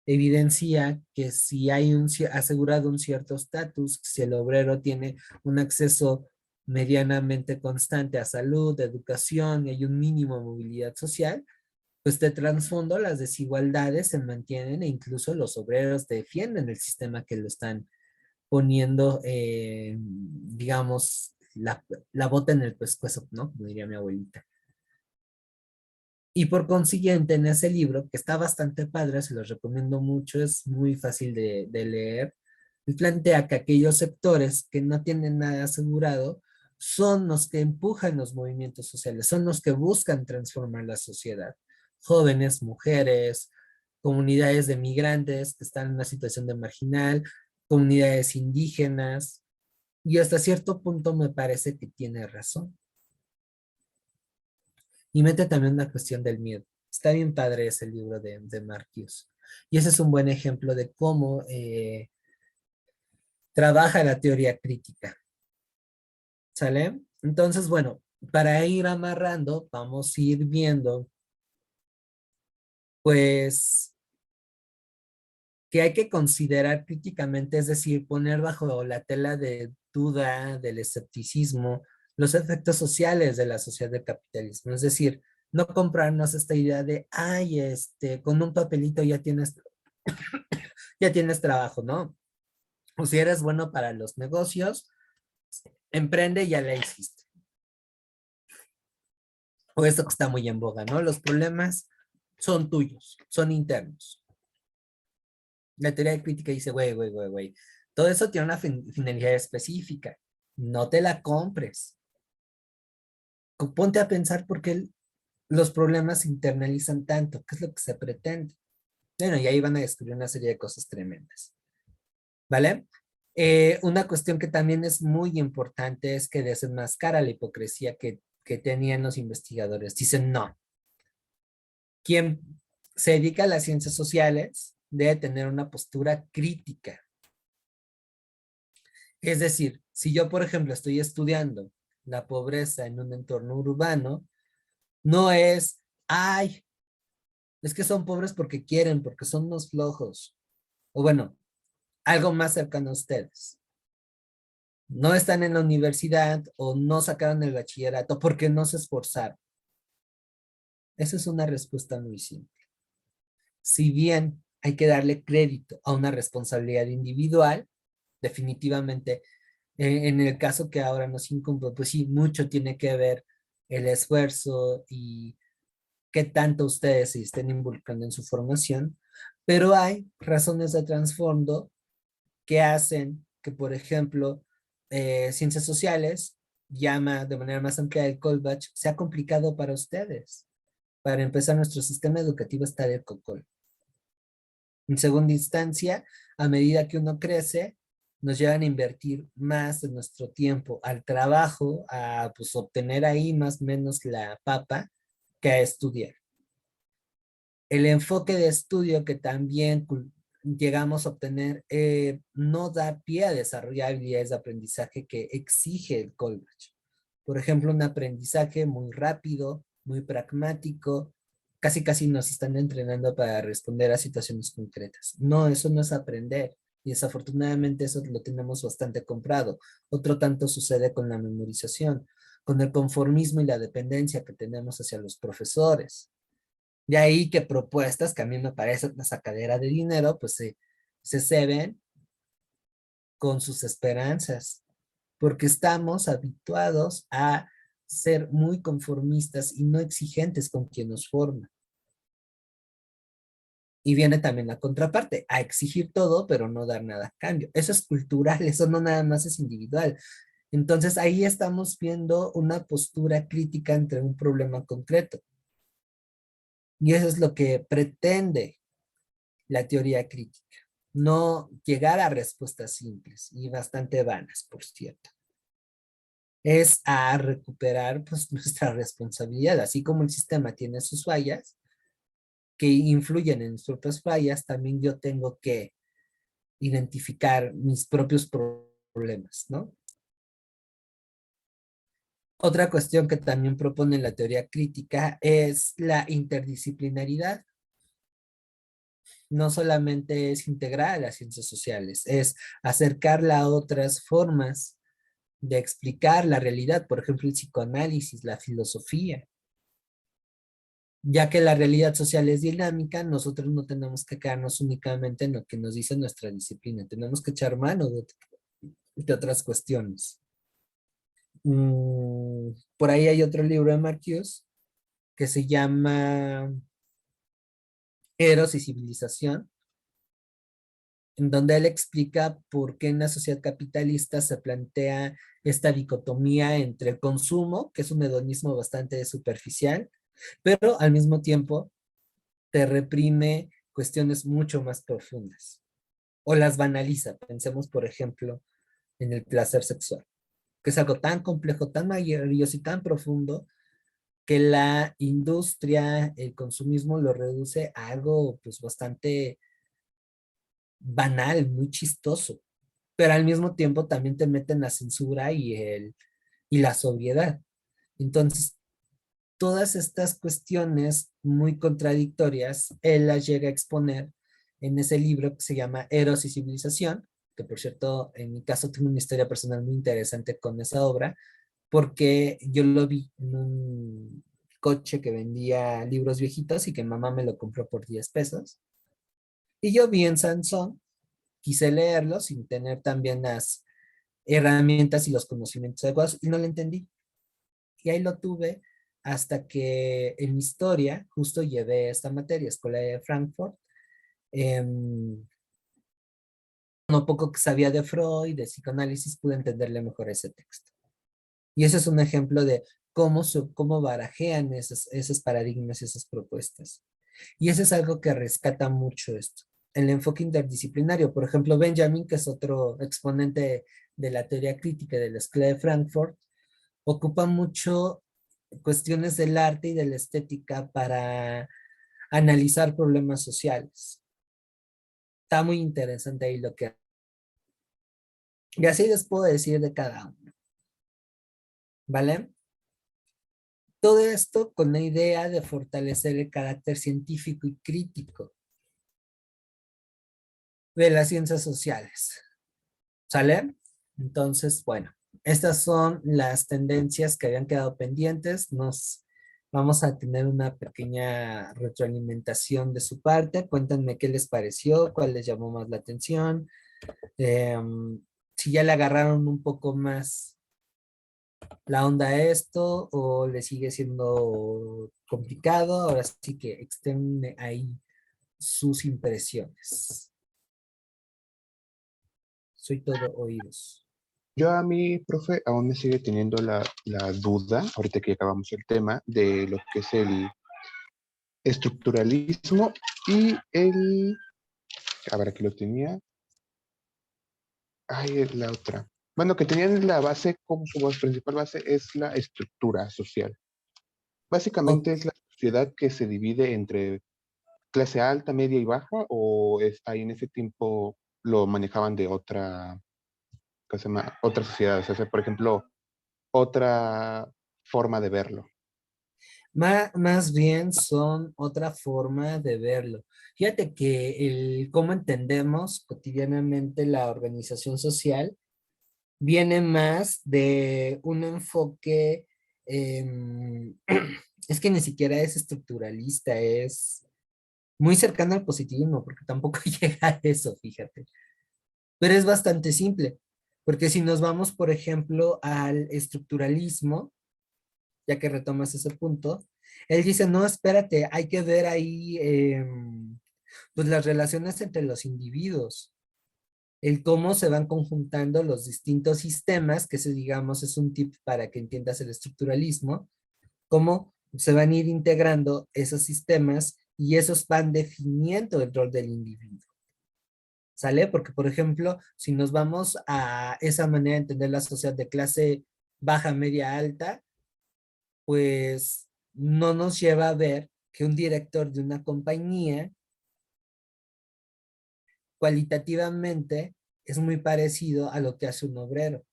A: evidencia que si hay asegurado un cierto estatus, si el obrero tiene un acceso medianamente constante a salud, educación y hay un mínimo de movilidad social, pues de trasfondo las desigualdades se mantienen e incluso los obreros defienden el sistema que lo están poniendo, digamos, la bota en el pescuezo, ¿no? Como diría mi abuelita. Y por consiguiente, en ese libro, que está bastante padre, se los recomiendo mucho, es muy fácil de leer, él plantea que aquellos sectores que no tienen nada asegurado son los que empujan los movimientos sociales, son los que buscan transformar la sociedad. Jóvenes, mujeres, comunidades de migrantes que están en una situación de marginal, comunidades indígenas, y hasta cierto punto me parece que tiene razón. Y mete también una cuestión del miedo. Está bien padre ese libro de Marcuse. Y ese es un buen ejemplo de cómo trabaja la teoría crítica. ¿Sale? Entonces, bueno, para ir amarrando, vamos a ir viendo, pues, que hay que considerar críticamente, es decir, poner bajo la tela de duda, del escepticismo, los efectos sociales de la sociedad del capitalismo. Es decir, no comprarnos esta idea de, ay, con un papelito ya tienes trabajo, ¿no? O si eres bueno para los negocios, emprende y ya la hiciste. O esto que está muy en boga, ¿no? Los problemas son tuyos, son internos. La teoría de crítica dice, güey. Todo eso tiene una finalidad específica. No te la compres. Ponte a pensar por qué los problemas se internalizan tanto. ¿Qué es lo que se pretende? Bueno, y ahí van a descubrir una serie de cosas tremendas. ¿Vale? Una cuestión que también es muy importante es que desenmascara la hipocresía que tenían los investigadores. Dicen, no, quien se dedica a las ciencias sociales debe tener una postura crítica. Es decir, si yo, por ejemplo, estoy estudiando la pobreza en un entorno urbano, no es, ay, es que son pobres porque quieren, porque son unos flojos. O bueno, algo más cercano a ustedes. No están en la universidad o no sacaron el bachillerato porque no se esforzaron. Esa es una respuesta muy simple. Si bien hay que darle crédito a una responsabilidad individual, definitivamente, en el caso que ahora nos incumbe, pues sí, mucho tiene que ver el esfuerzo y qué tanto ustedes se estén involucrando en su formación, pero hay razones de trasfondo que hacen que, por ejemplo, ciencias sociales, llama de manera más amplia el Colbach, sea complicado para ustedes. Para empezar, nuestro sistema educativo está de cocol. En segunda instancia, a medida que uno crece, nos llevan a invertir más de nuestro tiempo al trabajo, a pues, obtener ahí más o menos la papa, que a estudiar. El enfoque de estudio que también llegamos a obtener no da pie a desarrollar habilidades de aprendizaje que exige el Colbach. Por ejemplo, un aprendizaje muy rápido, muy pragmático, casi nos están entrenando para responder a situaciones concretas. No, eso no es aprender. Y desafortunadamente eso lo tenemos bastante comprado. Otro tanto sucede con la memorización. con el conformismo y la dependencia que tenemos hacia los profesores. De ahí que propuestas que a mí me parecen una sacadera de dinero, pues se ceben con sus esperanzas, porque estamos habituados a ser muy conformistas y no exigentes con quien nos forma. Y viene también la contraparte, a exigir todo, pero no dar nada a cambio. Eso es cultural, eso no nada más es individual. Entonces ahí estamos viendo una postura crítica entre un problema concreto. Y eso es lo que pretende la teoría crítica. No llegar a respuestas simples y bastante vanas, por cierto. Es a recuperar pues, nuestra responsabilidad, así como el sistema tiene sus fallas que influyen en sus propias fallas, también yo tengo que identificar mis propios problemas, ¿no? Otra cuestión que también propone la teoría crítica es la interdisciplinaridad. No solamente es integrar a las ciencias sociales, es acercarla a otras formas de explicar la realidad, por ejemplo, el psicoanálisis, la filosofía. Ya que la realidad social es dinámica, nosotros no tenemos que quedarnos únicamente en lo que nos dice nuestra disciplina, tenemos que echar mano de otras cuestiones. Por ahí hay otro libro de Marcuse que se llama Eros y Civilización, en donde él explica por qué en la sociedad capitalista se plantea esta dicotomía entre el consumo, que es un hedonismo bastante superficial, pero al mismo tiempo te reprime cuestiones mucho más profundas o las banaliza. Pensemos, por ejemplo, en el placer sexual, que es algo tan complejo, tan maravilloso y tan profundo que la industria, el consumismo lo reduce a algo pues bastante banal, muy chistoso, pero al mismo tiempo también te meten la censura y la sobriedad. Entonces, todas estas cuestiones muy contradictorias, él las llega a exponer en ese libro que se llama Eros y Civilización, que por cierto, en mi caso tengo una historia personal muy interesante con esa obra, porque yo lo vi en un coche que vendía libros viejitos y que mamá me lo compró por 10 pesos. Y yo vi en Sansón, quise leerlo sin tener también las herramientas y los conocimientos adecuados y no lo entendí. Y ahí lo tuve hasta que en historia justo llevé esta materia, Escuela de Frankfurt. No poco que sabía de Freud, de psicoanálisis, pude entenderle mejor ese texto. Y ese es un ejemplo de cómo barajean esos paradigmas, esas propuestas. Y eso es algo que rescata mucho esto. El enfoque interdisciplinario, por ejemplo, Benjamin, que es otro exponente de la teoría crítica de la Escuela de Frankfurt, ocupa mucho cuestiones del arte y de la estética para analizar problemas sociales. Está muy interesante ahí lo que... Y así les puedo decir de cada uno, ¿vale? Todo esto con la idea de fortalecer el carácter científico y crítico de las ciencias sociales, ¿sale? Entonces, bueno, estas son las tendencias que habían quedado pendientes. Nos vamos a tener una pequeña retroalimentación de su parte. Cuéntenme qué les pareció, cuál les llamó más la atención, si ya le agarraron un poco más la onda a esto o le sigue siendo complicado. Ahora sí que externen ahí sus impresiones. Soy todo oídos.
B: Yo a mí, profe, aún me sigue teniendo la duda, ahorita que acabamos el tema, de lo que es el estructuralismo y a ver, aquí lo tenía, ay, la otra. Bueno, que tenían la base, como su principal base es la estructura social.
A: O-
B: Básicamente es la sociedad que se divide entre clase alta, media y baja, o ahí en ese tiempo lo manejaban de otra, ¿qué se llama? Otra sociedad, o sea, por ejemplo, otra forma de verlo.
A: más bien son otra forma de verlo. Fíjate que cómo entendemos cotidianamente la organización social viene más de un enfoque es que ni siquiera es estructuralista, es muy cercano al positivismo, porque tampoco llega a eso, fíjate. Pero es bastante simple, porque si nos vamos, por ejemplo, al estructuralismo, ya que retomas ese punto, él dice, no, espérate, hay que ver ahí pues las relaciones entre los individuos, el cómo se van conjuntando los distintos sistemas, que ese digamos es un tip para que entiendas el estructuralismo, cómo se van a ir integrando esos sistemas y esos van definiendo el rol del individuo. ¿Sale? Porque, por ejemplo, si nos vamos a esa manera de entender la sociedad de clase baja, media, alta, pues no nos lleva a ver que un director de una compañía cualitativamente es muy parecido a lo que hace un obrero.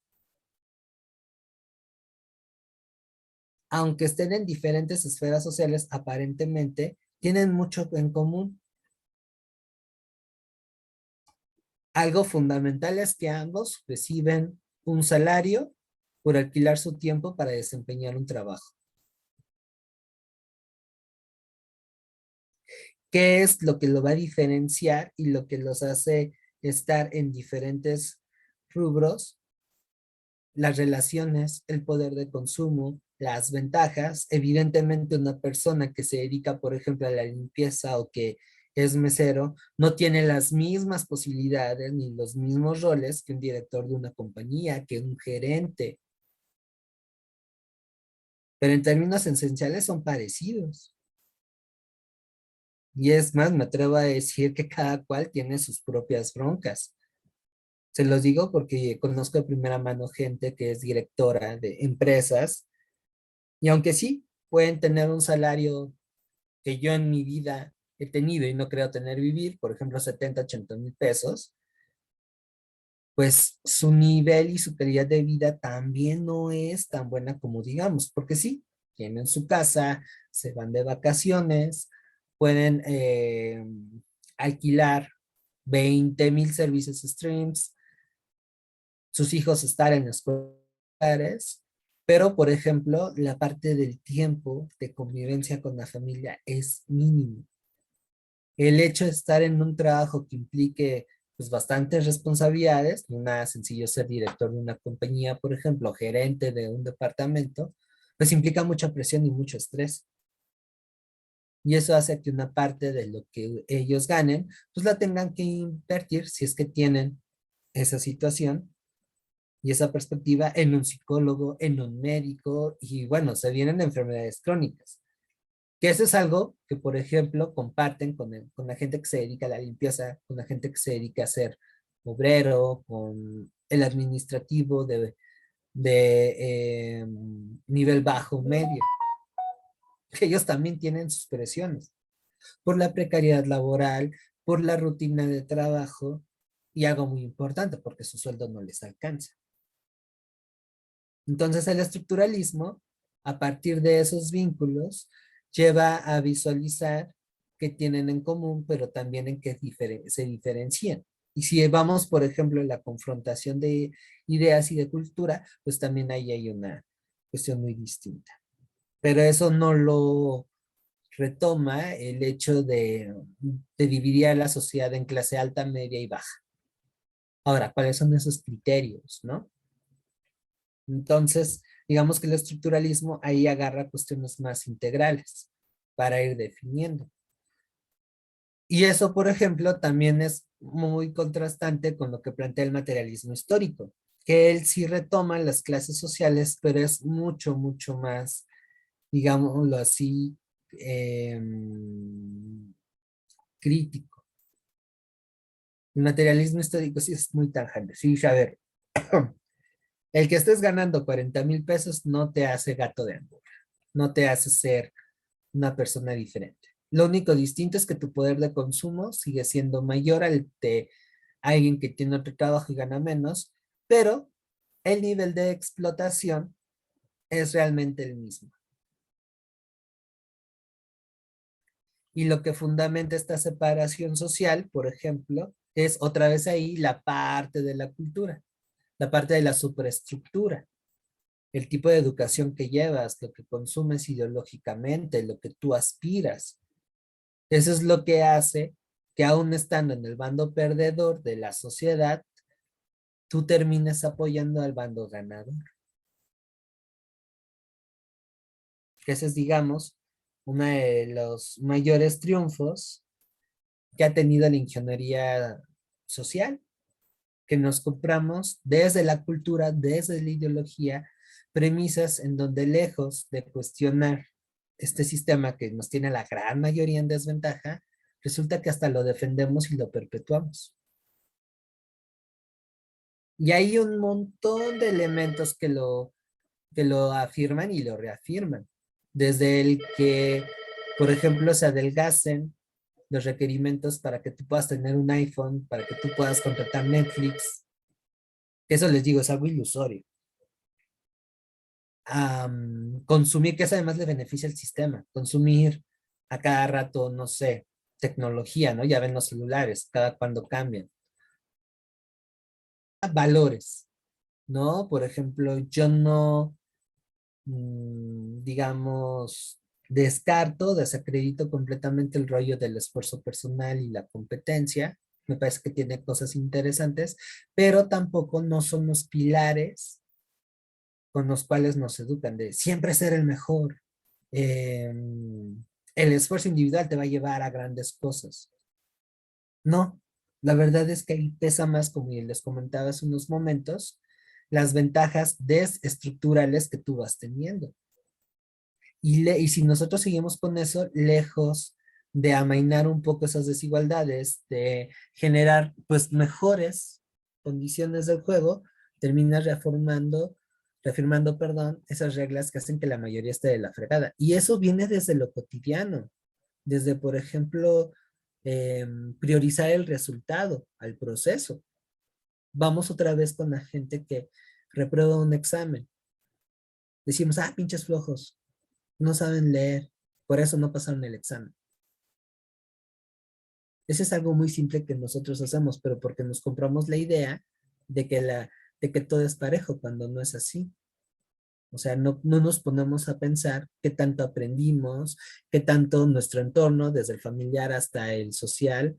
A: Aunque estén en diferentes esferas sociales, aparentemente tienen mucho en común. Algo fundamental es que ambos reciben un salario por alquilar su tiempo para desempeñar un trabajo. ¿Qué es lo que lo va a diferenciar y lo que los hace estar en diferentes rubros? Las relaciones, el poder de consumo, las ventajas. Evidentemente una persona que se dedica, por ejemplo, a la limpieza o que es mesero, no tiene las mismas posibilidades ni los mismos roles que un director de una compañía, que un gerente. Pero en términos esenciales son parecidos. Y es más, me atrevo a decir que cada cual tiene sus propias broncas. Se los digo porque conozco de primera mano gente que es directora de empresas y aunque sí pueden tener un salario que yo en mi vida he tenido y no creo tener vivir, por ejemplo, 70, 80 mil pesos, pues su nivel y su calidad de vida también no es tan buena como digamos, porque sí, tienen su casa, se van de vacaciones, pueden alquilar 20,000 servicios streams, sus hijos estar en escolares, pero por ejemplo, la parte del tiempo de convivencia con la familia es mínimo. El hecho de estar en un trabajo que implique pues bastantes responsabilidades, no nada sencillo ser director de una compañía, por ejemplo, gerente de un departamento, pues implica mucha presión y mucho estrés. Y eso hace que una parte de lo que ellos ganen, pues la tengan que invertir si es que tienen esa situación y esa perspectiva en un psicólogo, en un médico, y bueno, se vienen enfermedades crónicas. Que eso es algo que, por ejemplo, comparten con la gente que se dedica a la limpieza, con la gente que se dedica a ser obrero, con el administrativo de nivel bajo, medio. Que ellos también tienen sus presiones por la precariedad laboral, por la rutina de trabajo y algo muy importante, porque su sueldo no les alcanza. Entonces el estructuralismo, a partir de esos vínculos, lleva a visualizar que tienen en común, pero también en que se diferencian. Y si vamos, por ejemplo, en la confrontación de ideas y de cultura, pues también ahí hay una cuestión muy distinta. Pero eso no lo retoma el hecho de dividir a la sociedad en clase alta, media y baja. Ahora, ¿cuáles son esos criterios, no? Entonces, digamos que el estructuralismo ahí agarra cuestiones más integrales para ir definiendo. Y eso, por ejemplo, también es muy contrastante con lo que plantea el materialismo histórico, que él sí retoma las clases sociales, pero es mucho, mucho más, digámoslo así, eh, crítico. El materialismo histórico sí es muy tajante. Sí, a ver, el que estés ganando 40,000 pesos no te hace gato de Angora, no te hace ser una persona diferente. Lo único distinto es que tu poder de consumo sigue siendo mayor al de alguien que tiene otro trabajo y gana menos, pero el nivel de explotación es realmente el mismo. Y lo que fundamenta esta separación social, por ejemplo, es otra vez ahí la parte de la cultura, la parte de la superestructura. el tipo de educación que llevas, lo que consumes ideológicamente, lo que tú aspiras. Eso es lo que hace que aún estando en el bando perdedor de la sociedad, tú termines apoyando al bando ganador. Que ese es, digamos, uno de los mayores triunfos que ha tenido la ingeniería social, que nos compramos desde la cultura, desde la ideología, premisas en donde lejos de cuestionar este sistema que nos tiene a la gran mayoría en desventaja, resulta que hasta lo defendemos y lo perpetuamos. Y hay un montón de elementos que lo afirman y lo reafirman. Desde el que, por ejemplo, se adelgacen los requerimientos para que tú puedas tener un iPhone, para que tú puedas contratar Netflix. Eso les digo, es algo ilusorio. Consumir, que eso además le beneficia al sistema. Consumir a cada rato, no sé, tecnología, ¿no? Ya ven los celulares, cada cuando cambian. Valores, ¿no? Por ejemplo, yo no, digamos, descarto, desacredito completamente el rollo del esfuerzo personal y la competencia. Me parece que tiene cosas interesantes, pero tampoco no son los pilares con los cuales nos educan de siempre ser el mejor. Eh, el esfuerzo individual te va a llevar a grandes cosas. No, la verdad es que ahí pesa más, como les comentaba hace unos momentos, las ventajas desestructurales que tú vas teniendo. Y si nosotros seguimos con eso, lejos de amainar un poco esas desigualdades, de generar pues mejores condiciones del juego, termina reafirmando, perdón, esas reglas que hacen que la mayoría esté de la fregada. Y eso viene desde lo cotidiano, desde, por ejemplo, priorizar el resultado al proceso. Vamos otra vez con la gente que reprueba un examen. Decimos, ah, pinches flojos, no saben leer, por eso no pasaron el examen. Eso es algo muy simple que nosotros hacemos, pero porque nos compramos la idea de que todo es parejo, cuando no es así. O sea, no nos ponemos a pensar qué tanto aprendimos, qué tanto nuestro entorno, desde el familiar hasta el social,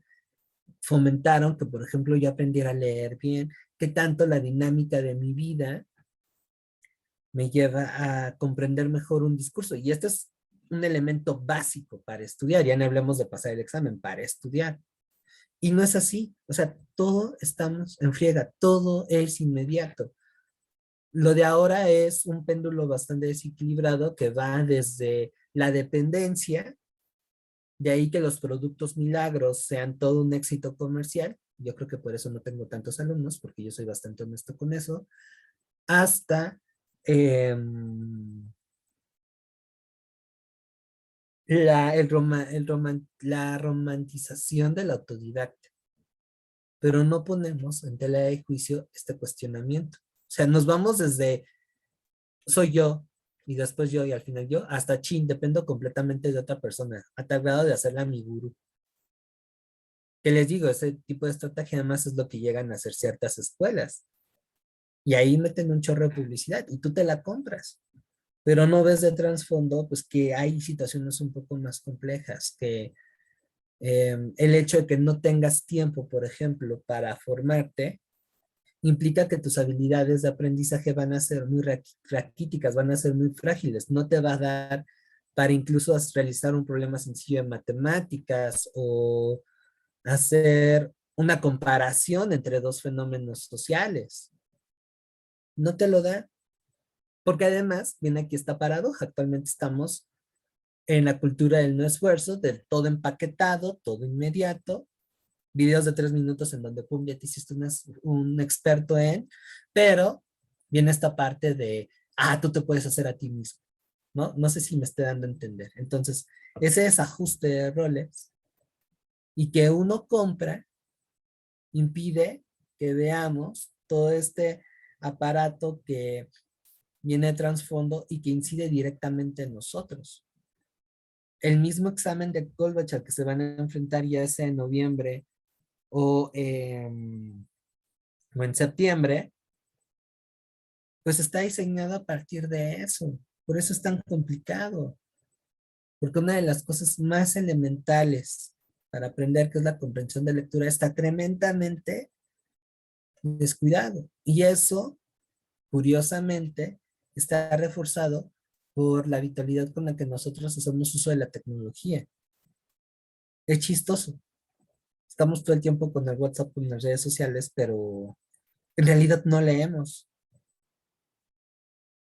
A: fomentaron que, por ejemplo, yo aprendiera a leer bien, qué tanto la dinámica de mi vida me lleva a comprender mejor un discurso. Y este es un elemento básico para estudiar. Ya no hablemos de pasar el examen, para estudiar. Y no es así. O sea, todo estamos en friega, todo es inmediato. Lo de ahora es un péndulo bastante desequilibrado que va desde la dependencia, de ahí que los productos milagros sean todo un éxito comercial. Yo creo que por eso no tengo tantos alumnos, porque yo soy bastante honesto con eso, hasta eh, la romantización del autodidacta, pero no ponemos en tela de juicio este cuestionamiento. O sea, nos vamos desde soy yo y después yo y al final yo, hasta chin, dependo completamente de otra persona, a tal grado de hacerla mi gurú. Que les digo, ese tipo de estrategia además es lo que llegan a hacer ciertas escuelas. Y ahí meten un chorro de publicidad y tú te la compras. Pero no ves de trasfondo, pues que hay situaciones un poco más complejas, que el hecho de que no tengas tiempo, por ejemplo, para formarte, implica que tus habilidades de aprendizaje van a ser muy raquíticas, van a ser muy frágiles. No te va a dar para incluso realizar un problema sencillo de matemáticas o hacer una comparación entre dos fenómenos sociales. No te lo da, porque además viene aquí esta paradoja. Actualmente estamos en la cultura del no esfuerzo, del todo empaquetado, todo inmediato, videos de 3 minutos en donde, pum, ya te hiciste un experto en, pero viene esta parte de, ah, tú te puedes hacer a ti mismo, ¿no? No sé si me estoy dando a entender. Entonces, ese desajuste de roles y que uno compra impide que veamos todo este aparato que viene de trasfondo y que incide directamente en nosotros. El mismo examen de Colbach al que se van a enfrentar ya sea en noviembre o, o en septiembre, pues está diseñado a partir de eso. Por eso es tan complicado. Porque una de las cosas más elementales para aprender, que es la comprensión de lectura, está tremendamente descuidado. Y eso, curiosamente, está reforzado por la vitalidad con la que nosotros hacemos uso de la tecnología. Es chistoso. Estamos todo el tiempo con el WhatsApp, con las redes sociales, pero en realidad no leemos.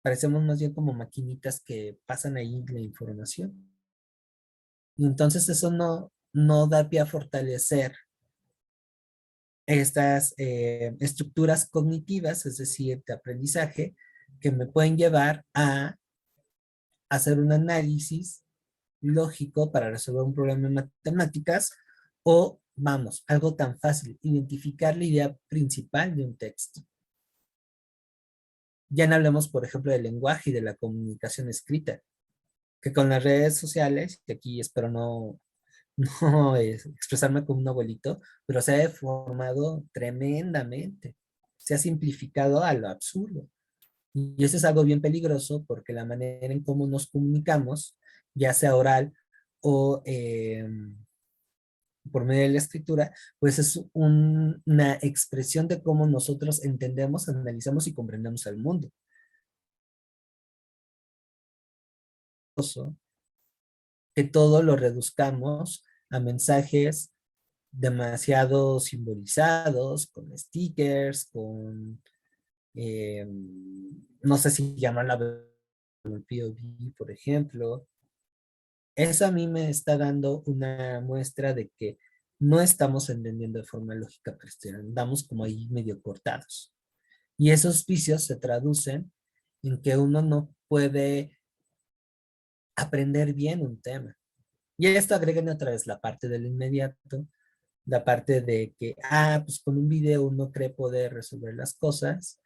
A: Parecemos más bien como maquinitas que pasan ahí la información. Y entonces eso no da pie a fortalecer estas estructuras cognitivas, es decir, de aprendizaje, que me pueden llevar a hacer un análisis lógico para resolver un problema en matemáticas o, vamos, algo tan fácil, identificar la idea principal de un texto. Ya no hablemos, por ejemplo, del lenguaje y de la comunicación escrita, que con las redes sociales, que aquí espero no expresarme como un abuelito, pero se ha deformado tremendamente, se ha simplificado a lo absurdo. Y eso es algo bien peligroso porque la manera en cómo nos comunicamos, ya sea oral o por medio de la escritura, pues es una expresión de cómo nosotros entendemos, analizamos y comprendemos el mundo. Que todo lo reduzcamos a mensajes demasiado simbolizados, con stickers, con, no sé si llamarla el POV, por ejemplo. Eso a mí me está dando una muestra de que no estamos entendiendo de forma lógica, pero andamos como ahí medio cortados. Y esos vicios se traducen en que uno no puede aprender bien un tema. Y a esto agregan otra vez la parte del inmediato, la parte de que, pues con un video uno cree poder resolver las cosas.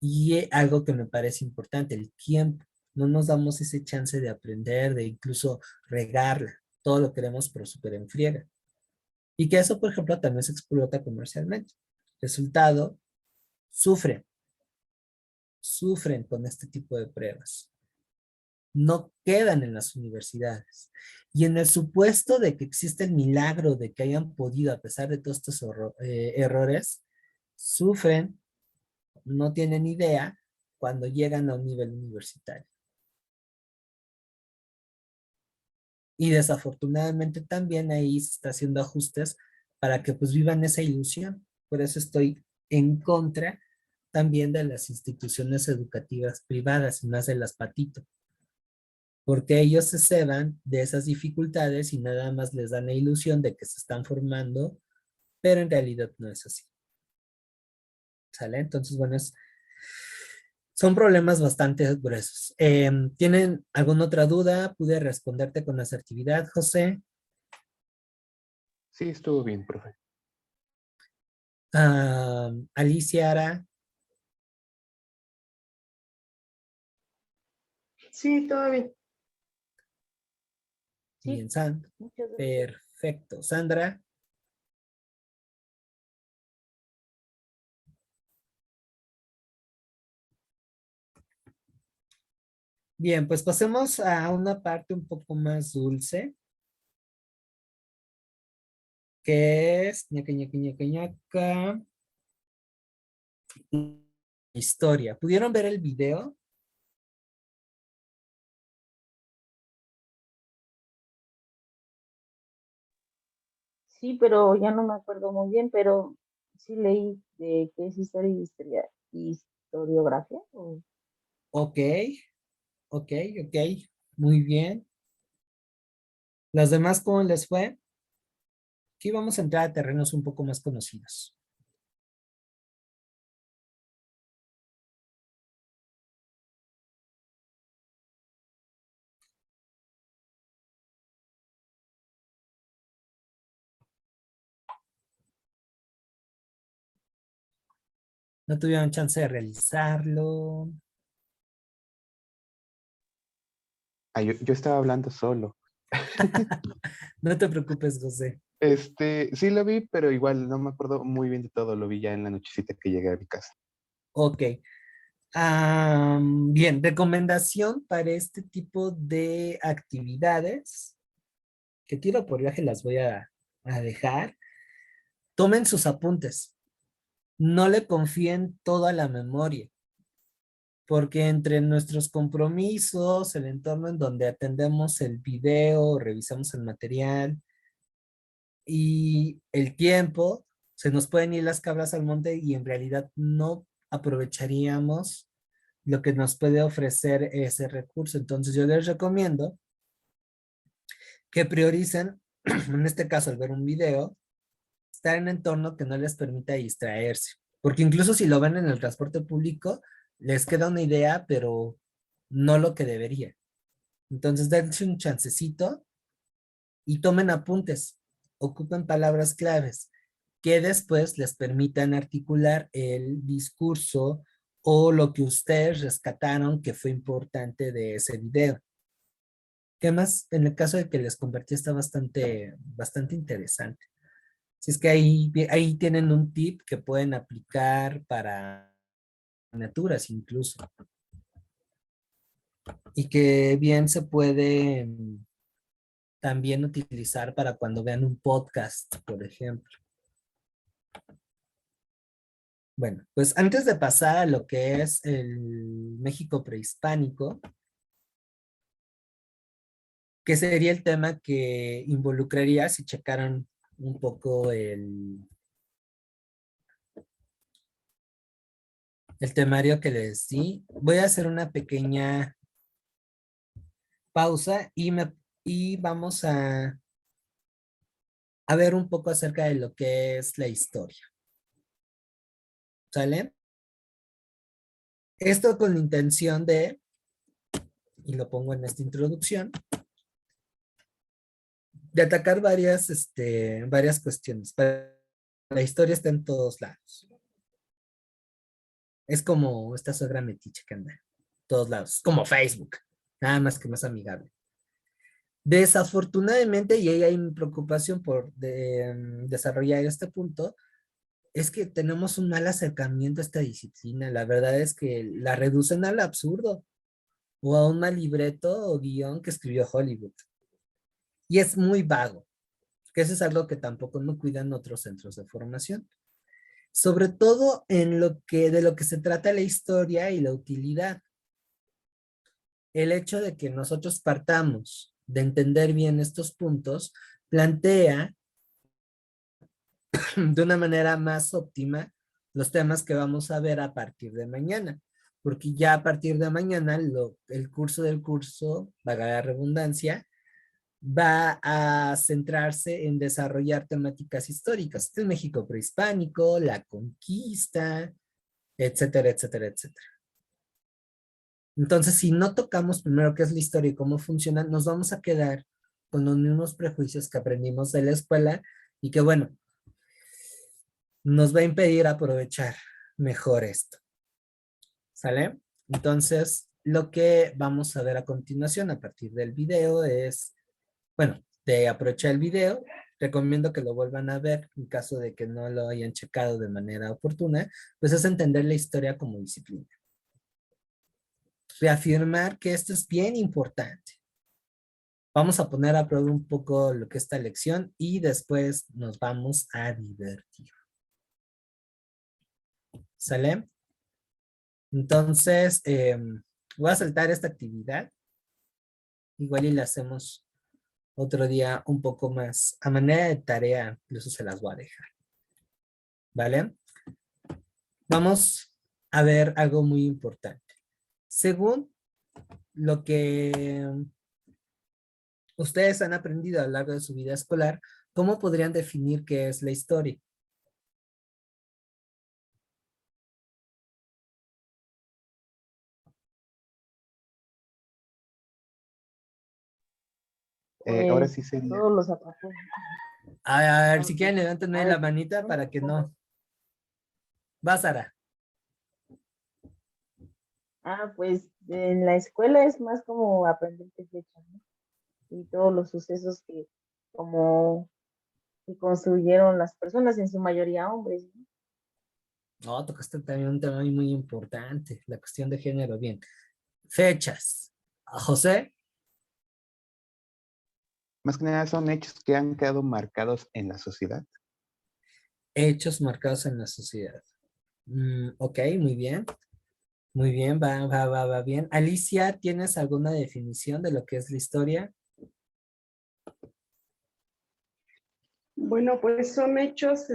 A: Y algo que me parece importante, el tiempo. No nos damos ese chance de aprender, de incluso regarla. Todo lo queremos, pero súper en friega. Y que eso, por ejemplo, también se explota comercialmente. Resultado, sufren, sufren con este tipo de pruebas. No quedan en las universidades. Y en el supuesto de que existe el milagro de que hayan podido, a pesar de todos estos errores, sufren, no tienen idea cuando llegan a un nivel universitario. Y desafortunadamente también ahí se está haciendo ajustes para que pues vivan esa ilusión. Por eso estoy en contra también de las instituciones educativas privadas y más de las patito, porque ellos se ceban de esas dificultades y nada más les dan la ilusión de que se están formando, pero en realidad no es así. ¿Sale? Entonces, bueno, son problemas bastante gruesos. ¿Tienen alguna otra duda? ¿Pude responderte con asertividad, José?
B: Sí, estuvo bien, profe.
A: Alicia, Ara,
D: Sí, todo bien.
A: bien,
C: Sí,
A: San.
C: muchas gracias.
A: Perfecto. Sandra, bien, pues pasemos a una parte un poco más dulce, que es ñaca, ñaca, ñaca, ñaca, historia. ¿Pudieron ver el video?
C: Sí, pero ya no me acuerdo muy bien, pero sí leí de qué es historia y historiografía.
A: Ok, ok, ok. Muy bien. ¿Las demás cómo les fue? Aquí vamos a entrar a terrenos un poco más conocidos. No tuvieron chance de realizarlo.
B: Yo estaba hablando solo.
A: No te preocupes, José.
B: Sí lo vi, pero igual no me acuerdo muy bien de todo. Lo vi ya en la nochecita que llegué a mi casa.
A: Ok. Bien, recomendación para este tipo de actividades que tiro por viaje las voy a dejar. Tomen sus apuntes. No le confíen toda la memoria, porque entre nuestros compromisos, el entorno en donde atendemos el video, revisamos el material y el tiempo, se nos pueden ir las cabras al monte y en realidad no aprovecharíamos lo que nos puede ofrecer ese recurso. Entonces yo les recomiendo que prioricen, en este caso al ver un video, estar en un entorno que no les permita distraerse. Porque incluso si lo ven en el transporte público, les queda una idea, pero no lo que debería. Entonces dense un chancecito y tomen apuntes. Ocupen palabras claves que después les permitan articular el discurso o lo que ustedes rescataron que fue importante de ese video. ¿Qué más? En el caso de que les compartí está bastante interesante. Si es que ahí tienen un tip que pueden aplicar para miniaturas incluso. Y que bien se puede también utilizar para cuando vean un podcast, por ejemplo. Bueno, pues antes de pasar a lo que es el México prehispánico, que sería el tema que involucraría si checaran un poco el temario que les di. Voy a hacer una pequeña pausa y vamos a ver un poco acerca de lo que es la historia. ¿Sale? Esto con la intención de, y lo pongo en esta introducción, de atacar varias cuestiones. La historia está en todos lados. Es como esta suegra metiche que anda en todos lados, como Facebook, nada más que más amigable. Desafortunadamente, y ahí hay mi preocupación por desarrollar este punto, es que tenemos un mal acercamiento a esta disciplina. La verdad es que la reducen al absurdo o a un mal libreto o guión que escribió Hollywood. Y es muy vago, que eso es algo que tampoco no cuidan otros centros de formación. Sobre todo de lo que se trata la historia y la utilidad. El hecho de que nosotros partamos de entender bien estos puntos plantea de una manera más óptima los temas que vamos a ver a partir de mañana, porque ya a partir de mañana el curso del curso, valga la redundancia, va a centrarse en desarrollar temáticas históricas del México prehispánico, la conquista, etcétera, etcétera, etcétera. Entonces, si no tocamos primero qué es la historia y cómo funciona, nos vamos a quedar con los mismos prejuicios que aprendimos de la escuela y que, bueno, nos va a impedir aprovechar mejor esto. ¿Sale? Entonces, lo que vamos a ver a continuación a partir del video es, bueno, de aprovechar el video, recomiendo que lo vuelvan a ver en caso de que no lo hayan checado de manera oportuna, pues es entender la historia como disciplina. Reafirmar que esto es bien importante. Vamos a poner a prueba un poco lo que es esta lección y después nos vamos a divertir. ¿Sale? Entonces, voy a saltar esta actividad. Igual y la hacemos otro día un poco más. A manera de tarea, incluso se las voy a dejar. ¿Vale? Vamos a ver algo muy importante. Según lo que ustedes han aprendido a lo largo de su vida escolar, ¿cómo podrían definir qué es la historia?
B: Ahora
C: Pues
B: sí sería,
C: todos los atrapó.
A: A ver, si quieren,
C: Porque, a
A: levanten la
C: ver,
A: manita para que no. Va, Sara.
C: pues en la escuela es más como aprender de fechas, ¿no? Y todos los sucesos como que construyeron las personas, en su mayoría hombres, ¿no?
A: No, tocaste también un tema muy importante, la cuestión de género. Bien. Fechas. José,
B: Más que nada son hechos que han quedado marcados en la sociedad.
A: hechos marcados en la sociedad. Ok, muy bien. Muy bien, va bien. Alicia, ¿tienes alguna definición de lo que es la historia?
D: Bueno, pues son hechos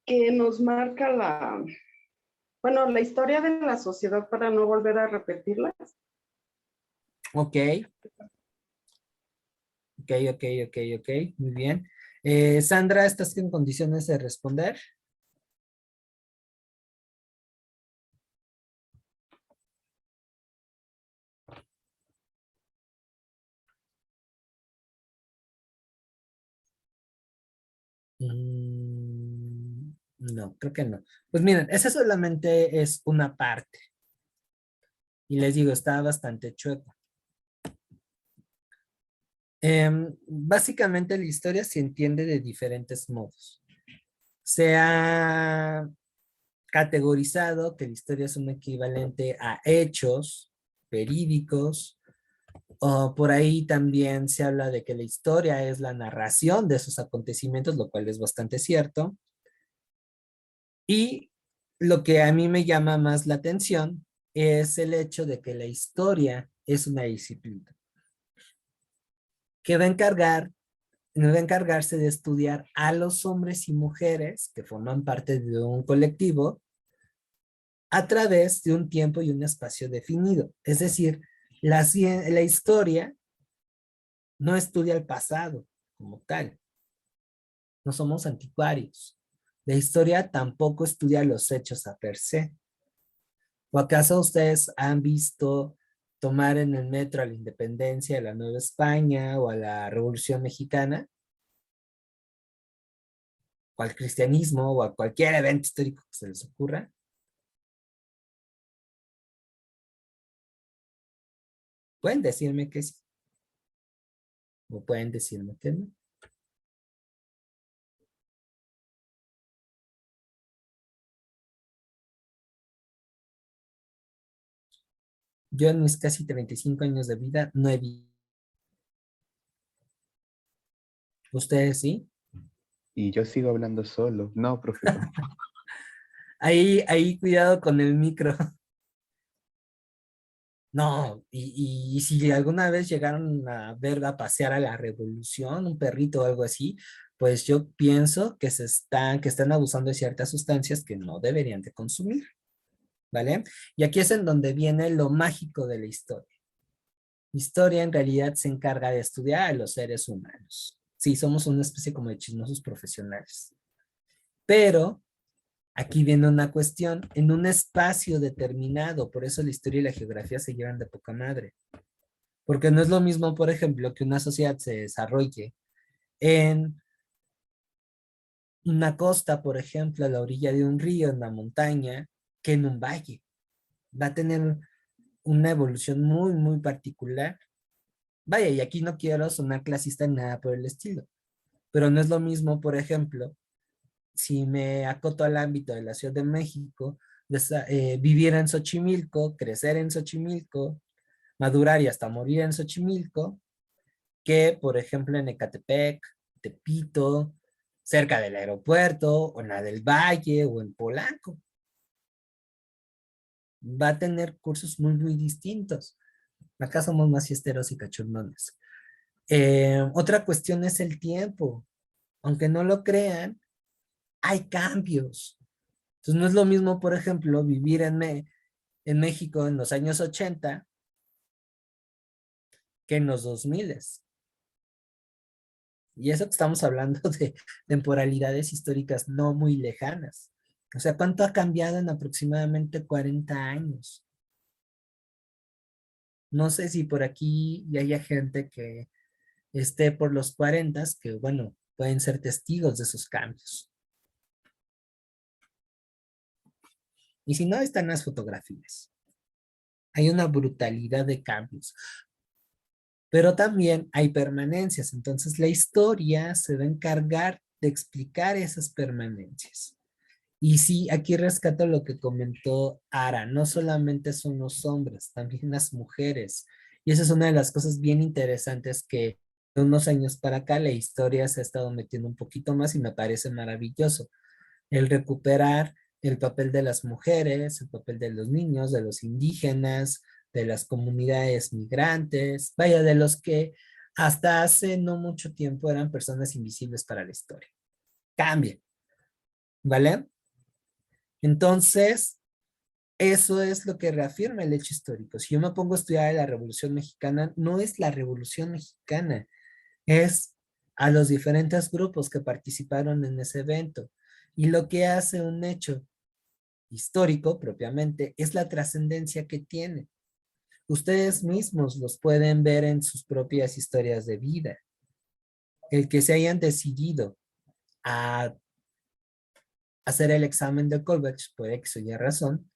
D: que nos marca la historia de la sociedad para no volver a repetirlas.
A: Ok, ok. Muy bien. Sandra, ¿estás en condiciones de responder? No, creo que no. Pues miren, esa solamente es una parte. Y les digo, está bastante chueco. Básicamente la historia se entiende de diferentes modos. Se ha categorizado que la historia es un equivalente a hechos verídicos, o por ahí también se habla de que la historia es la narración de esos acontecimientos, lo cual es bastante cierto. Y lo que a mí me llama más la atención es el hecho de que la historia es una disciplina que va a encargarse de estudiar a los hombres y mujeres que forman parte de un colectivo a través de un tiempo y un espacio definido. Es decir, la historia no estudia el pasado como tal. No somos anticuarios. La historia tampoco estudia los hechos a per se. ¿O acaso ustedes han visto tomar en el metro a la independencia de la Nueva España o a la Revolución Mexicana? O al cristianismo o a cualquier evento histórico que se les ocurra. Pueden decirme que sí o pueden decirme que no. Yo en mis casi 35 años de vida no he visto. ¿Ustedes sí?
B: Y yo sigo hablando solo. No, profesor.
A: Ahí cuidado con el micro. No, y si alguna vez llegaron a ver a pasear a la revolución, un perrito o algo así, pues yo pienso que están abusando de ciertas sustancias que no deberían de consumir, ¿vale? Y aquí es en donde viene lo mágico de la historia. Historia en realidad se encarga de estudiar a los seres humanos. Sí, somos una especie como de chismosos profesionales. Pero aquí viene una cuestión, en un espacio determinado, por eso la historia y la geografía se llevan de poca madre. Porque no es lo mismo, por ejemplo, que una sociedad se desarrolle en una costa, por ejemplo, a la orilla de un río, en la montaña, que en un valle. Va a tener una evolución muy particular. Vaya, y aquí no quiero sonar clasista en nada por el estilo, pero no es lo mismo, por ejemplo, si me acoto al ámbito de la Ciudad de México, vivir en Xochimilco, crecer en Xochimilco, madurar y hasta morir en Xochimilco, que, por ejemplo, en Ecatepec, Tepito, cerca del aeropuerto, o en la del Valle, o en Polanco. Va a tener cursos muy distintos. Acá somos más fiesteros y cachondones. Otra cuestión es el tiempo. Aunque no lo crean, hay cambios. Entonces no es lo mismo, por ejemplo, vivir en México en los años 80 que en los 2000. Y eso que estamos hablando de temporalidades históricas no muy lejanas. O sea, ¿cuánto ha cambiado en aproximadamente 40 años? No sé si por aquí ya haya gente que esté por los 40, que bueno, pueden ser testigos de esos cambios. Y si no, están las fotografías. Hay una brutalidad de cambios, pero también hay permanencias. Entonces la historia se va a encargar de explicar esas permanencias. Y sí, aquí rescato lo que comentó Ara, no solamente son los hombres, también las mujeres. Y esa es una de las cosas bien interesantes que de unos años para acá la historia se ha estado metiendo un poquito más y me parece maravilloso. El recuperar el papel de las mujeres, el papel de los niños, de los indígenas, de las comunidades migrantes, vaya, de los que hasta hace no mucho tiempo eran personas invisibles para la historia. Cambia, ¿vale? Entonces, eso es lo que reafirma el hecho histórico. Si yo me pongo a estudiar la Revolución Mexicana, no es la Revolución Mexicana, es a los diferentes grupos que participaron en ese evento. Y lo que hace un hecho histórico propiamente es la trascendencia que tiene. Ustedes mismos los pueden ver en sus propias historias de vida. El que se hayan decidido a hacer el examen de Colbach por X o Y razón,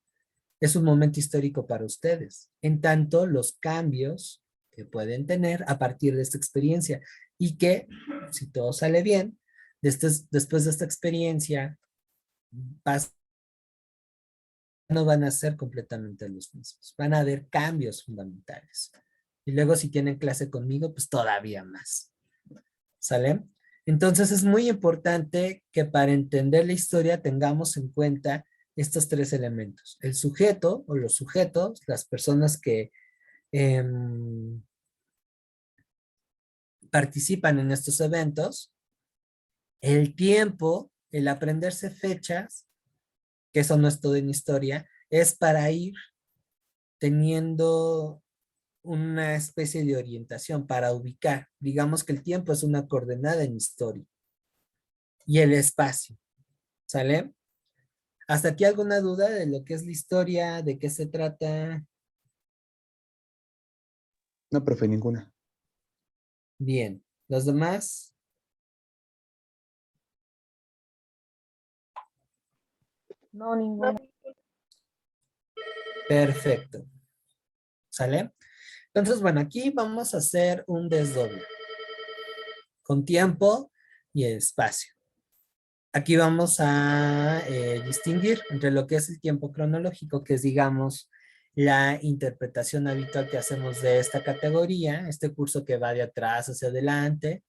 A: es un momento histórico para ustedes, en tanto los cambios que pueden tener a partir de esta experiencia y que, si todo sale bien, después de esta experiencia, no van a ser completamente los mismos, van a haber cambios fundamentales. Y luego si tienen clase conmigo, pues todavía más. ¿Sale? Entonces es muy importante que para entender la historia tengamos en cuenta estos tres elementos. El sujeto o los sujetos, las personas que eh, participan en estos eventos, el tiempo, el aprenderse fechas, que eso no es todo en historia, es para ir teniendo una especie de orientación para ubicar. Digamos que el tiempo es una coordenada en historia y el espacio, ¿sale? ¿Hasta aquí alguna duda de lo que es la historia, de qué se trata?
B: No, profe, ninguna.
A: Bien, ¿los demás?
C: No, ninguna.
A: Perfecto, ¿sale? Entonces, bueno, aquí vamos a hacer un desdoble con tiempo y espacio. Aquí vamos a distinguir entre lo que es el tiempo cronológico, que es, digamos, la interpretación habitual que hacemos de esta categoría, este curso que va de atrás hacia adelante,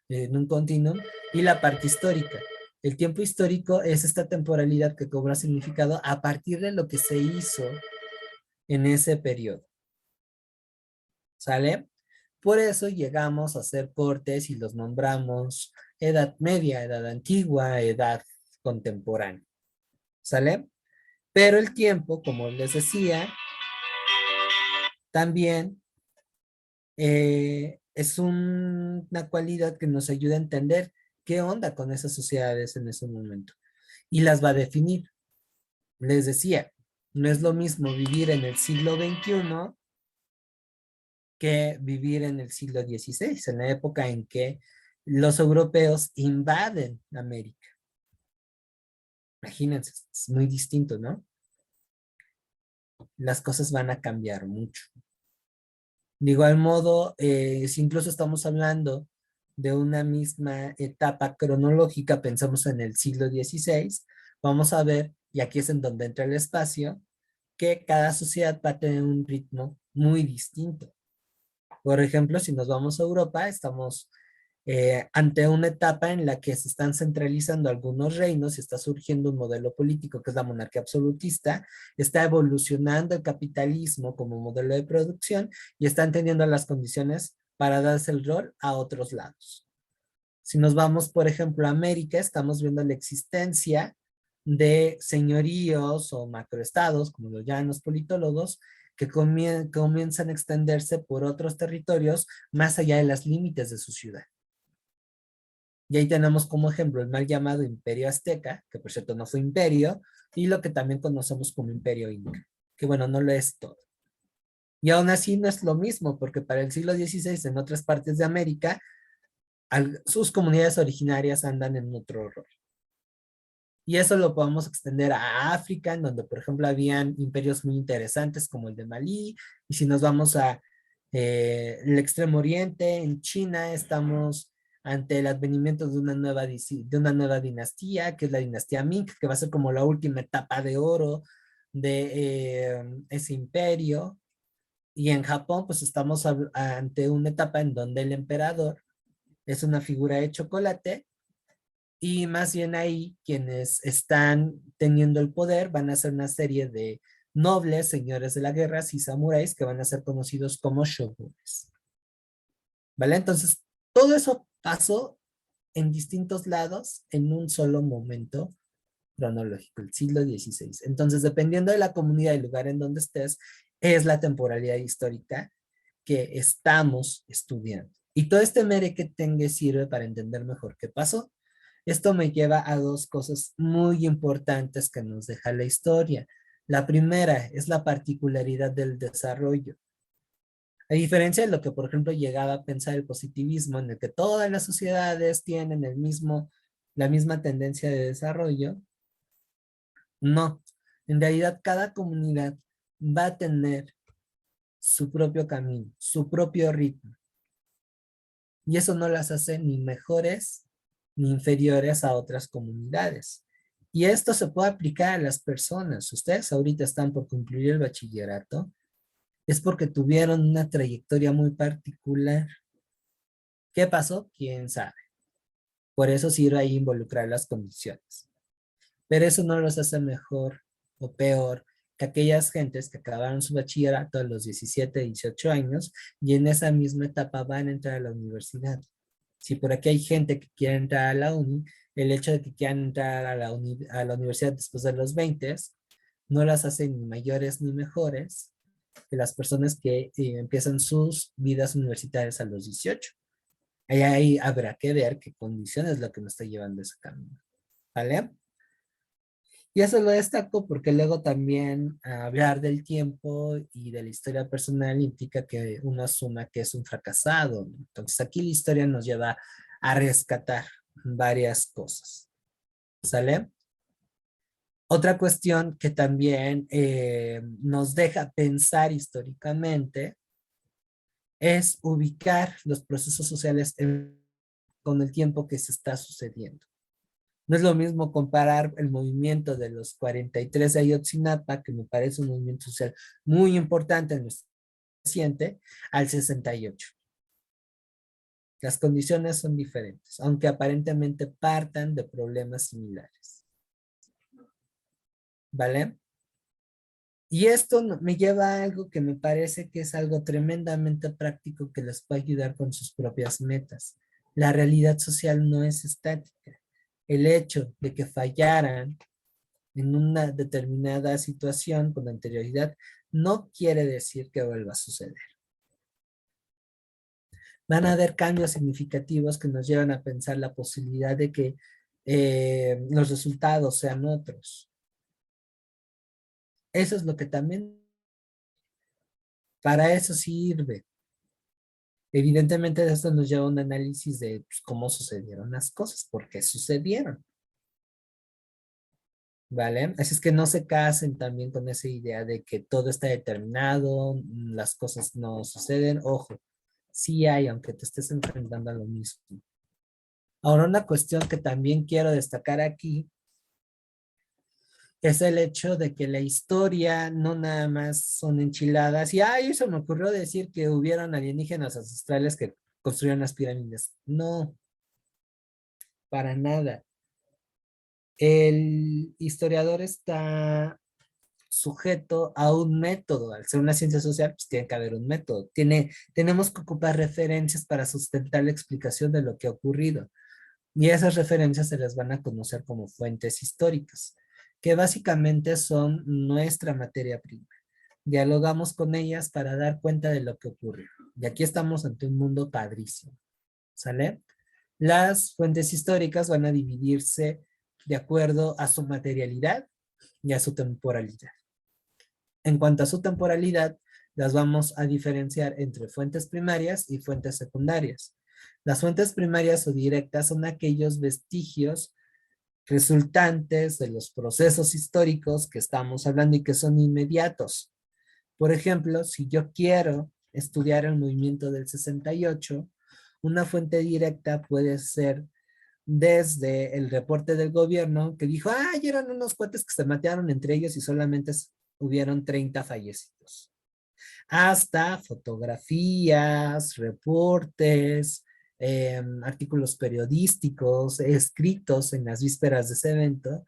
A: en un continuum, y la parte histórica. El tiempo histórico es esta temporalidad que cobra significado a partir de lo que se hizo en ese periodo. ¿Sale? Por eso llegamos a hacer cortes y los nombramos edad media, edad antigua, edad contemporánea. ¿Sale? Pero el tiempo, como les decía, también es una cualidad que nos ayuda a entender qué onda con esas sociedades en ese momento y las va a definir. Les decía, no es lo mismo vivir en el siglo XXI que vivir en el siglo XVI, en la época en que los europeos invaden América. Imagínense, es muy distinto, ¿no? Las cosas van a cambiar mucho. De igual modo, si incluso estamos hablando de una misma etapa cronológica, pensamos en el siglo XVI, vamos a ver, y aquí es en donde entra el espacio, que cada sociedad va a tener un ritmo muy distinto. Por ejemplo, si nos vamos a Europa, estamos ante una etapa en la que se están centralizando algunos reinos y está surgiendo un modelo político que es la monarquía absolutista, está evolucionando el capitalismo como modelo de producción y están teniendo las condiciones para darse el rol a otros lados. Si nos vamos, por ejemplo, a América, estamos viendo la existencia de señoríos o macroestados, como lo llaman los politólogos, que comienzan a extenderse por otros territorios más allá de las límites de su ciudad. Y ahí tenemos como ejemplo el mal llamado Imperio Azteca, que por cierto no fue imperio, y lo que también conocemos como Imperio Inca, que bueno, no lo es todo. Y aún así no es lo mismo, porque para el siglo XVI en otras partes de América, sus comunidades originarias andan en otro rol. Y eso lo podemos extender a África, en donde, por ejemplo, habían imperios muy interesantes como el de Malí. Y si nos vamos a el Extremo Oriente, en China, estamos ante el advenimiento de de una nueva dinastía, que es la dinastía Ming, que va a ser como la última etapa de oro de ese imperio. Y en Japón, pues estamos ante una etapa en donde el emperador es una figura de chocolate y más bien ahí quienes están teniendo el poder van a ser una serie de nobles, señores de la guerra y samuráis que van a ser conocidos como shogunes. ¿Vale? Entonces, todo eso pasó en distintos lados en un solo momento cronológico, el siglo XVI. Entonces, dependiendo de la comunidad y lugar en donde estés, es la temporalidad histórica que estamos estudiando. Y todo este merequetengue sirve para entender mejor qué pasó. Esto me lleva a dos cosas muy importantes que nos deja la historia. La primera es la particularidad del desarrollo. A diferencia de lo que, por ejemplo, llegaba a pensar el positivismo, en el que todas las sociedades tienen la misma tendencia de desarrollo, no. En realidad, cada comunidad va a tener su propio camino, su propio ritmo. Y eso no las hace ni mejores ni inferiores a otras comunidades. Y esto se puede aplicar a las personas. Ustedes ahorita están por concluir el bachillerato. Es porque tuvieron una trayectoria muy particular. ¿Qué pasó? ¿Quién sabe? Por eso sirve ahí involucrar las condiciones. Pero eso no los hace mejor o peor que aquellas gentes que acabaron su bachillerato a los 17, 18 años y en esa misma etapa van a entrar a la universidad. Si por aquí hay gente que quiere entrar a la uni, el hecho de que quieran entrar a a la universidad después de los 20 no las hace ni mayores ni mejores que las personas que empiezan sus vidas universitarias a los 18. Ahí habrá que ver qué condiciones es lo que nos está llevando ese camino. ¿Vale? Y eso lo destaco porque luego también hablar del tiempo y de la historia personal implica que uno asuma que es un fracasado. Entonces aquí la historia nos lleva a rescatar varias cosas. ¿Sale? Otra cuestión que también nos deja pensar históricamente es ubicar los procesos sociales con el tiempo que se está sucediendo. No es lo mismo comparar el movimiento de los 43 de Ayotzinapa, que me parece un movimiento social muy importante en nuestro paciente, al 68. Las condiciones son diferentes, aunque aparentemente partan de problemas similares. ¿Vale? Y esto me lleva a algo que me parece que es algo tremendamente práctico que les puede ayudar con sus propias metas. La realidad social no es estática. El hecho de que fallaran en una determinada situación con anterioridad no quiere decir que vuelva a suceder. Van a haber cambios significativos que nos llevan a pensar la posibilidad de que los resultados sean otros. Eso es lo que también para eso sirve. Evidentemente esto nos lleva a un análisis de pues, cómo sucedieron las cosas, por qué sucedieron. ¿Vale? Así es que no se casen también con esa idea de que todo está determinado, las cosas no suceden. Ojo, sí hay, aunque te estés enfrentando a lo mismo. Ahora, una cuestión que también quiero destacar aquí es el hecho de que la historia no nada más son enchiladas y, ay, eso me ocurrió decir que hubieron alienígenas ancestrales que construyeron las pirámides. No, para nada. El historiador está sujeto a un método. Al ser una ciencia social, pues tiene que haber un método. Tenemos que ocupar referencias para sustentar la explicación de lo que ha ocurrido. Y esas referencias se las van a conocer como fuentes históricas, que básicamente son nuestra materia prima. Dialogamos con ellas para dar cuenta de lo que ocurrió. Y aquí estamos ante un mundo padrísimo. ¿Sale? Las fuentes históricas van a dividirse de acuerdo a su materialidad y a su temporalidad. En cuanto a su temporalidad, las vamos a diferenciar entre fuentes primarias y fuentes secundarias. Las fuentes primarias o directas son aquellos vestigios resultantes de los procesos históricos que estamos hablando y que son inmediatos. Por ejemplo, si yo quiero estudiar el movimiento del 68, Una fuente directa puede ser desde el reporte del gobierno que dijo, eran unos cuates que se mataron entre ellos y solamente hubieron 30 fallecidos. Hasta fotografías, reportes, artículos periodísticos, escritos en las vísperas de ese evento,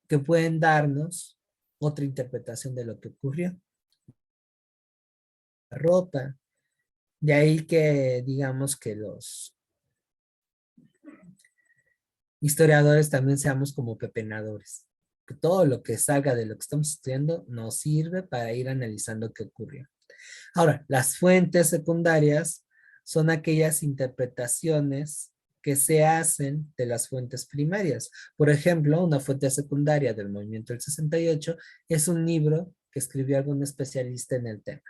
A: que pueden darnos otra interpretación de lo que ocurrió. La ropa. De ahí que digamos que los historiadores también seamos como pepenadores. Que todo lo que salga de lo que estamos estudiando nos sirve para ir analizando qué ocurrió. Ahora, las fuentes secundarias son aquellas interpretaciones que se hacen de las fuentes primarias. Por ejemplo, una fuente secundaria del movimiento del 68 es un libro que escribió algún especialista en el tema.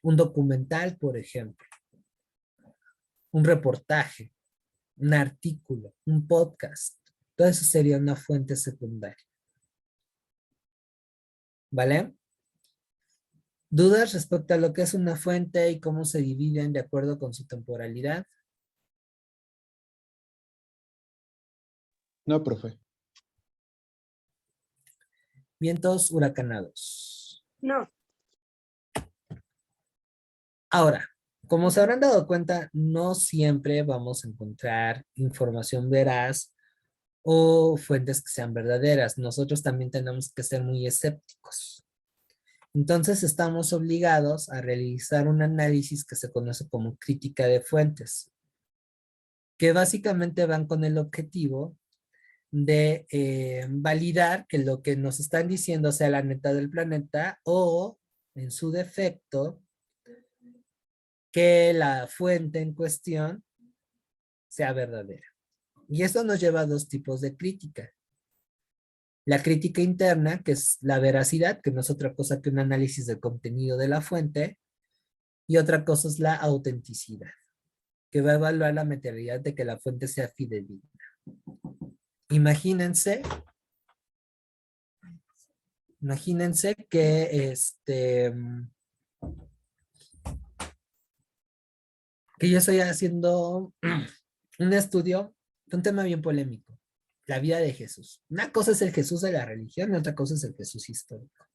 A: Un documental, por ejemplo. Un reportaje, un artículo, un podcast. Todo eso sería una fuente secundaria. ¿Vale? ¿Dudas respecto a lo que es una fuente y cómo se dividen de acuerdo con su temporalidad?
B: No, profe.
A: Vientos huracanados.
D: No.
A: Ahora, como se habrán dado cuenta, no siempre vamos a encontrar información veraz o fuentes que sean verdaderas. Nosotros también tenemos que ser muy escépticos. Entonces estamos obligados a realizar un análisis que se conoce como crítica de fuentes, que básicamente van con el objetivo de validar que lo que nos están diciendo sea la neta del planeta o, en su defecto, que la fuente en cuestión sea verdadera. Y esto nos lleva a dos tipos de crítica. La crítica interna, que es la veracidad, que no es otra cosa que un análisis del contenido de la fuente, y otra cosa es la autenticidad, que va a evaluar la materialidad de que la fuente sea fidedigna. Imagínense que que yo estoy haciendo un estudio de un tema bien polémico, la vida de Jesús. Una cosa es el Jesús de la religión y otra cosa es el Jesús histórico.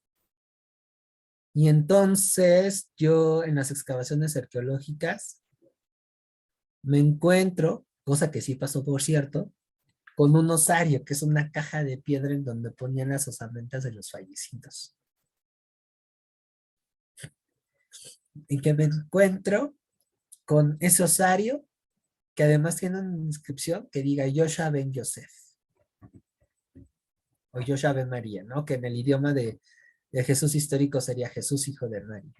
A: Y entonces yo en las excavaciones arqueológicas me encuentro, cosa que sí pasó por cierto, con un osario, que es una caja de piedra en donde ponían las osamentas de los fallecidos. Y que me encuentro con ese osario, que además tiene una inscripción que diga Joshua ben Yosef, o Joshua ben María, ¿no? Que en el idioma de Jesús histórico sería Jesús hijo de María.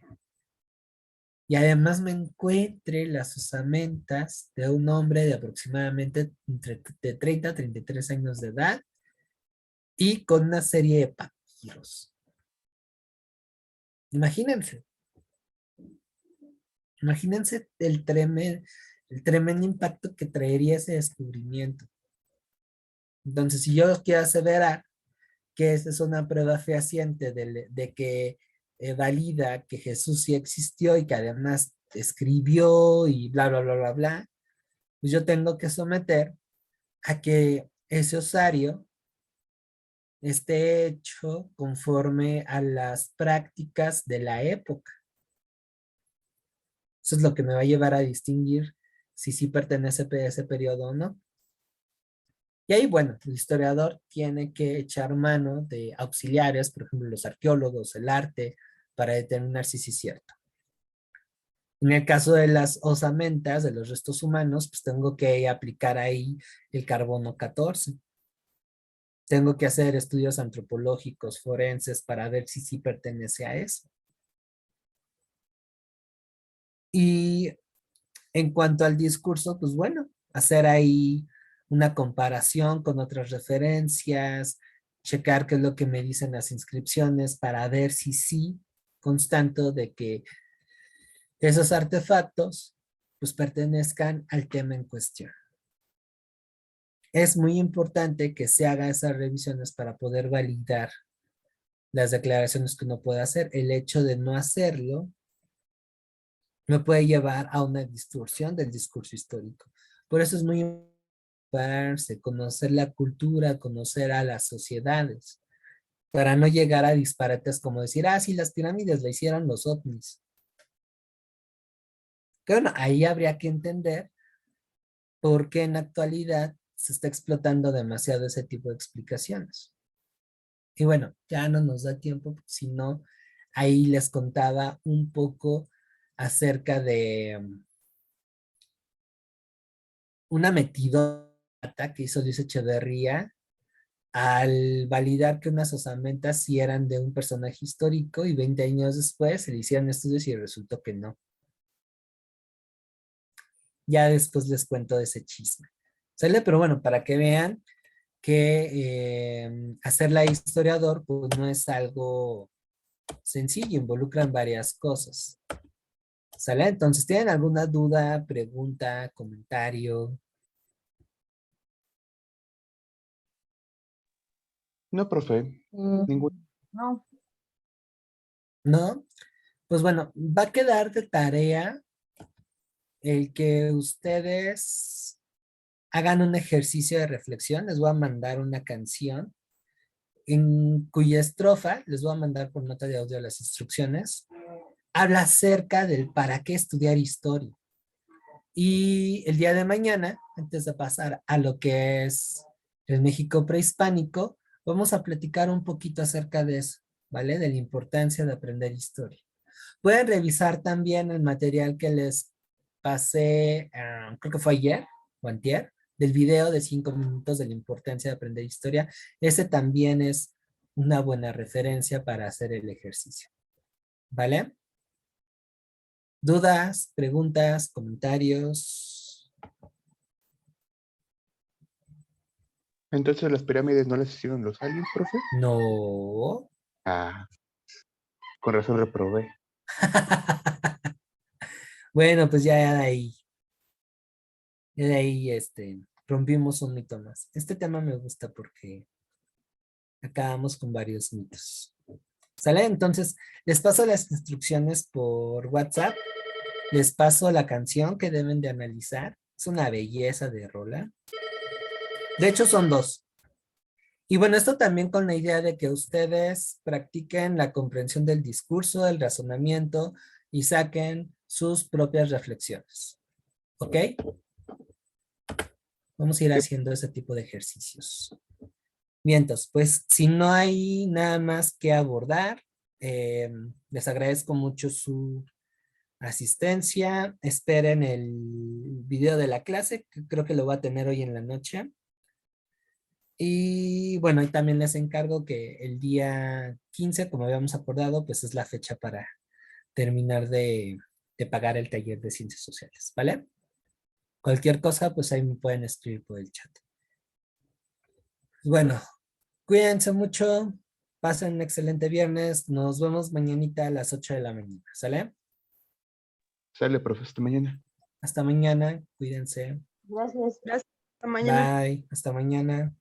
A: Y además me encuentre las osamentas de un hombre de aproximadamente de 30 a 33 años de edad y con una serie de papiros. Imagínense el tremendo impacto que traería ese descubrimiento. Entonces, si yo quiero aseverar que esa es una prueba fehaciente de que valida que Jesús sí existió y que además escribió y bla, bla, bla, bla, bla, pues yo tengo que someter a que ese osario esté hecho conforme a las prácticas de la época. Eso es lo que me va a llevar a distinguir si sí pertenece a ese periodo o no. Y ahí, bueno, el historiador tiene que echar mano de auxiliares, por ejemplo, los arqueólogos, el arte, para determinar si sí es cierto. En el caso de las osamentas, de los restos humanos, pues tengo que aplicar ahí el carbono 14. Tengo que hacer estudios antropológicos, forenses, para ver si sí pertenece a eso. Y en cuanto al discurso, pues bueno, hacer ahí una comparación con otras referencias, checar qué es lo que me dicen las inscripciones para ver si sí constato de que esos artefactos pues pertenezcan al tema en cuestión. Es muy importante que se haga esas revisiones para poder validar las declaraciones que uno puede hacer. El hecho de no hacerlo me puede llevar a una distorsión del discurso histórico. Por eso es muy importante conocer la cultura, conocer a las sociedades, para no llegar a disparates como decir, ah, sí, las pirámides la hicieron los ovnis. Que bueno, ahí habría que entender por qué en la actualidad se está explotando demasiado ese tipo de explicaciones. Y bueno, ya no nos da tiempo, si no, ahí les contaba un poco acerca de una metidota que hizo Luis Echeverría al validar que unas osamentas sí eran de un personaje histórico y 20 años después se le hicieron estudios y resultó que no. Ya después les cuento de ese chisme. ¿Sale? Pero bueno, para que vean que hacerla historiador pues no es algo sencillo, involucran varias cosas. ¿Sale? Entonces, ¿tienen alguna duda, pregunta, comentario?
B: No, profe, ningún.
C: No,
A: ¿No? Pues bueno, va a quedar de tarea el que ustedes hagan un ejercicio de reflexión. Les voy a mandar una canción en cuya estrofa, les voy a mandar por nota de audio las instrucciones, habla acerca del para qué estudiar historia. Y el día de mañana, antes de pasar a lo que es el México prehispánico, vamos a platicar un poquito acerca de eso, ¿vale? De la importancia de aprender historia. Pueden revisar también el material que les pasé, creo que fue ayer o antier, del video de 5 minutos de la importancia de aprender historia. Ese también es una buena referencia para hacer el ejercicio, ¿vale? ¿Dudas, preguntas, comentarios?
B: Entonces, ¿las pirámides no las hicieron los aliens, profe?
A: No.
B: Ah, con razón reprobé.
A: Bueno, pues ya de ahí, rompimos un mito más. Este tema me gusta porque acabamos con varios mitos. ¿Sale? Entonces, les paso las instrucciones por WhatsApp. Les paso la canción que deben de analizar. Es una belleza de rola. De hecho, son dos. Y bueno, esto también con la idea de que ustedes practiquen la comprensión del discurso, el razonamiento y saquen sus propias reflexiones. ¿Ok? Vamos a ir
B: Sí,
A: haciendo ese tipo de ejercicios. Vientos, pues si no hay nada más que abordar, les agradezco mucho su asistencia. Esperen el video de la clase, que creo que lo voy a tener hoy en la noche. Y bueno, y también les encargo que el día 15, como habíamos acordado, pues es la fecha para terminar de pagar el taller de ciencias sociales, ¿vale? Cualquier cosa, pues ahí me pueden escribir por el chat. Bueno, cuídense mucho, pasen un excelente viernes, nos vemos mañanita a las 8 de la mañana, ¿sale?
B: sale, profe, hasta mañana.
A: Hasta mañana, cuídense.
C: gracias.
D: Gracias. Hasta mañana.
A: Bye, hasta mañana.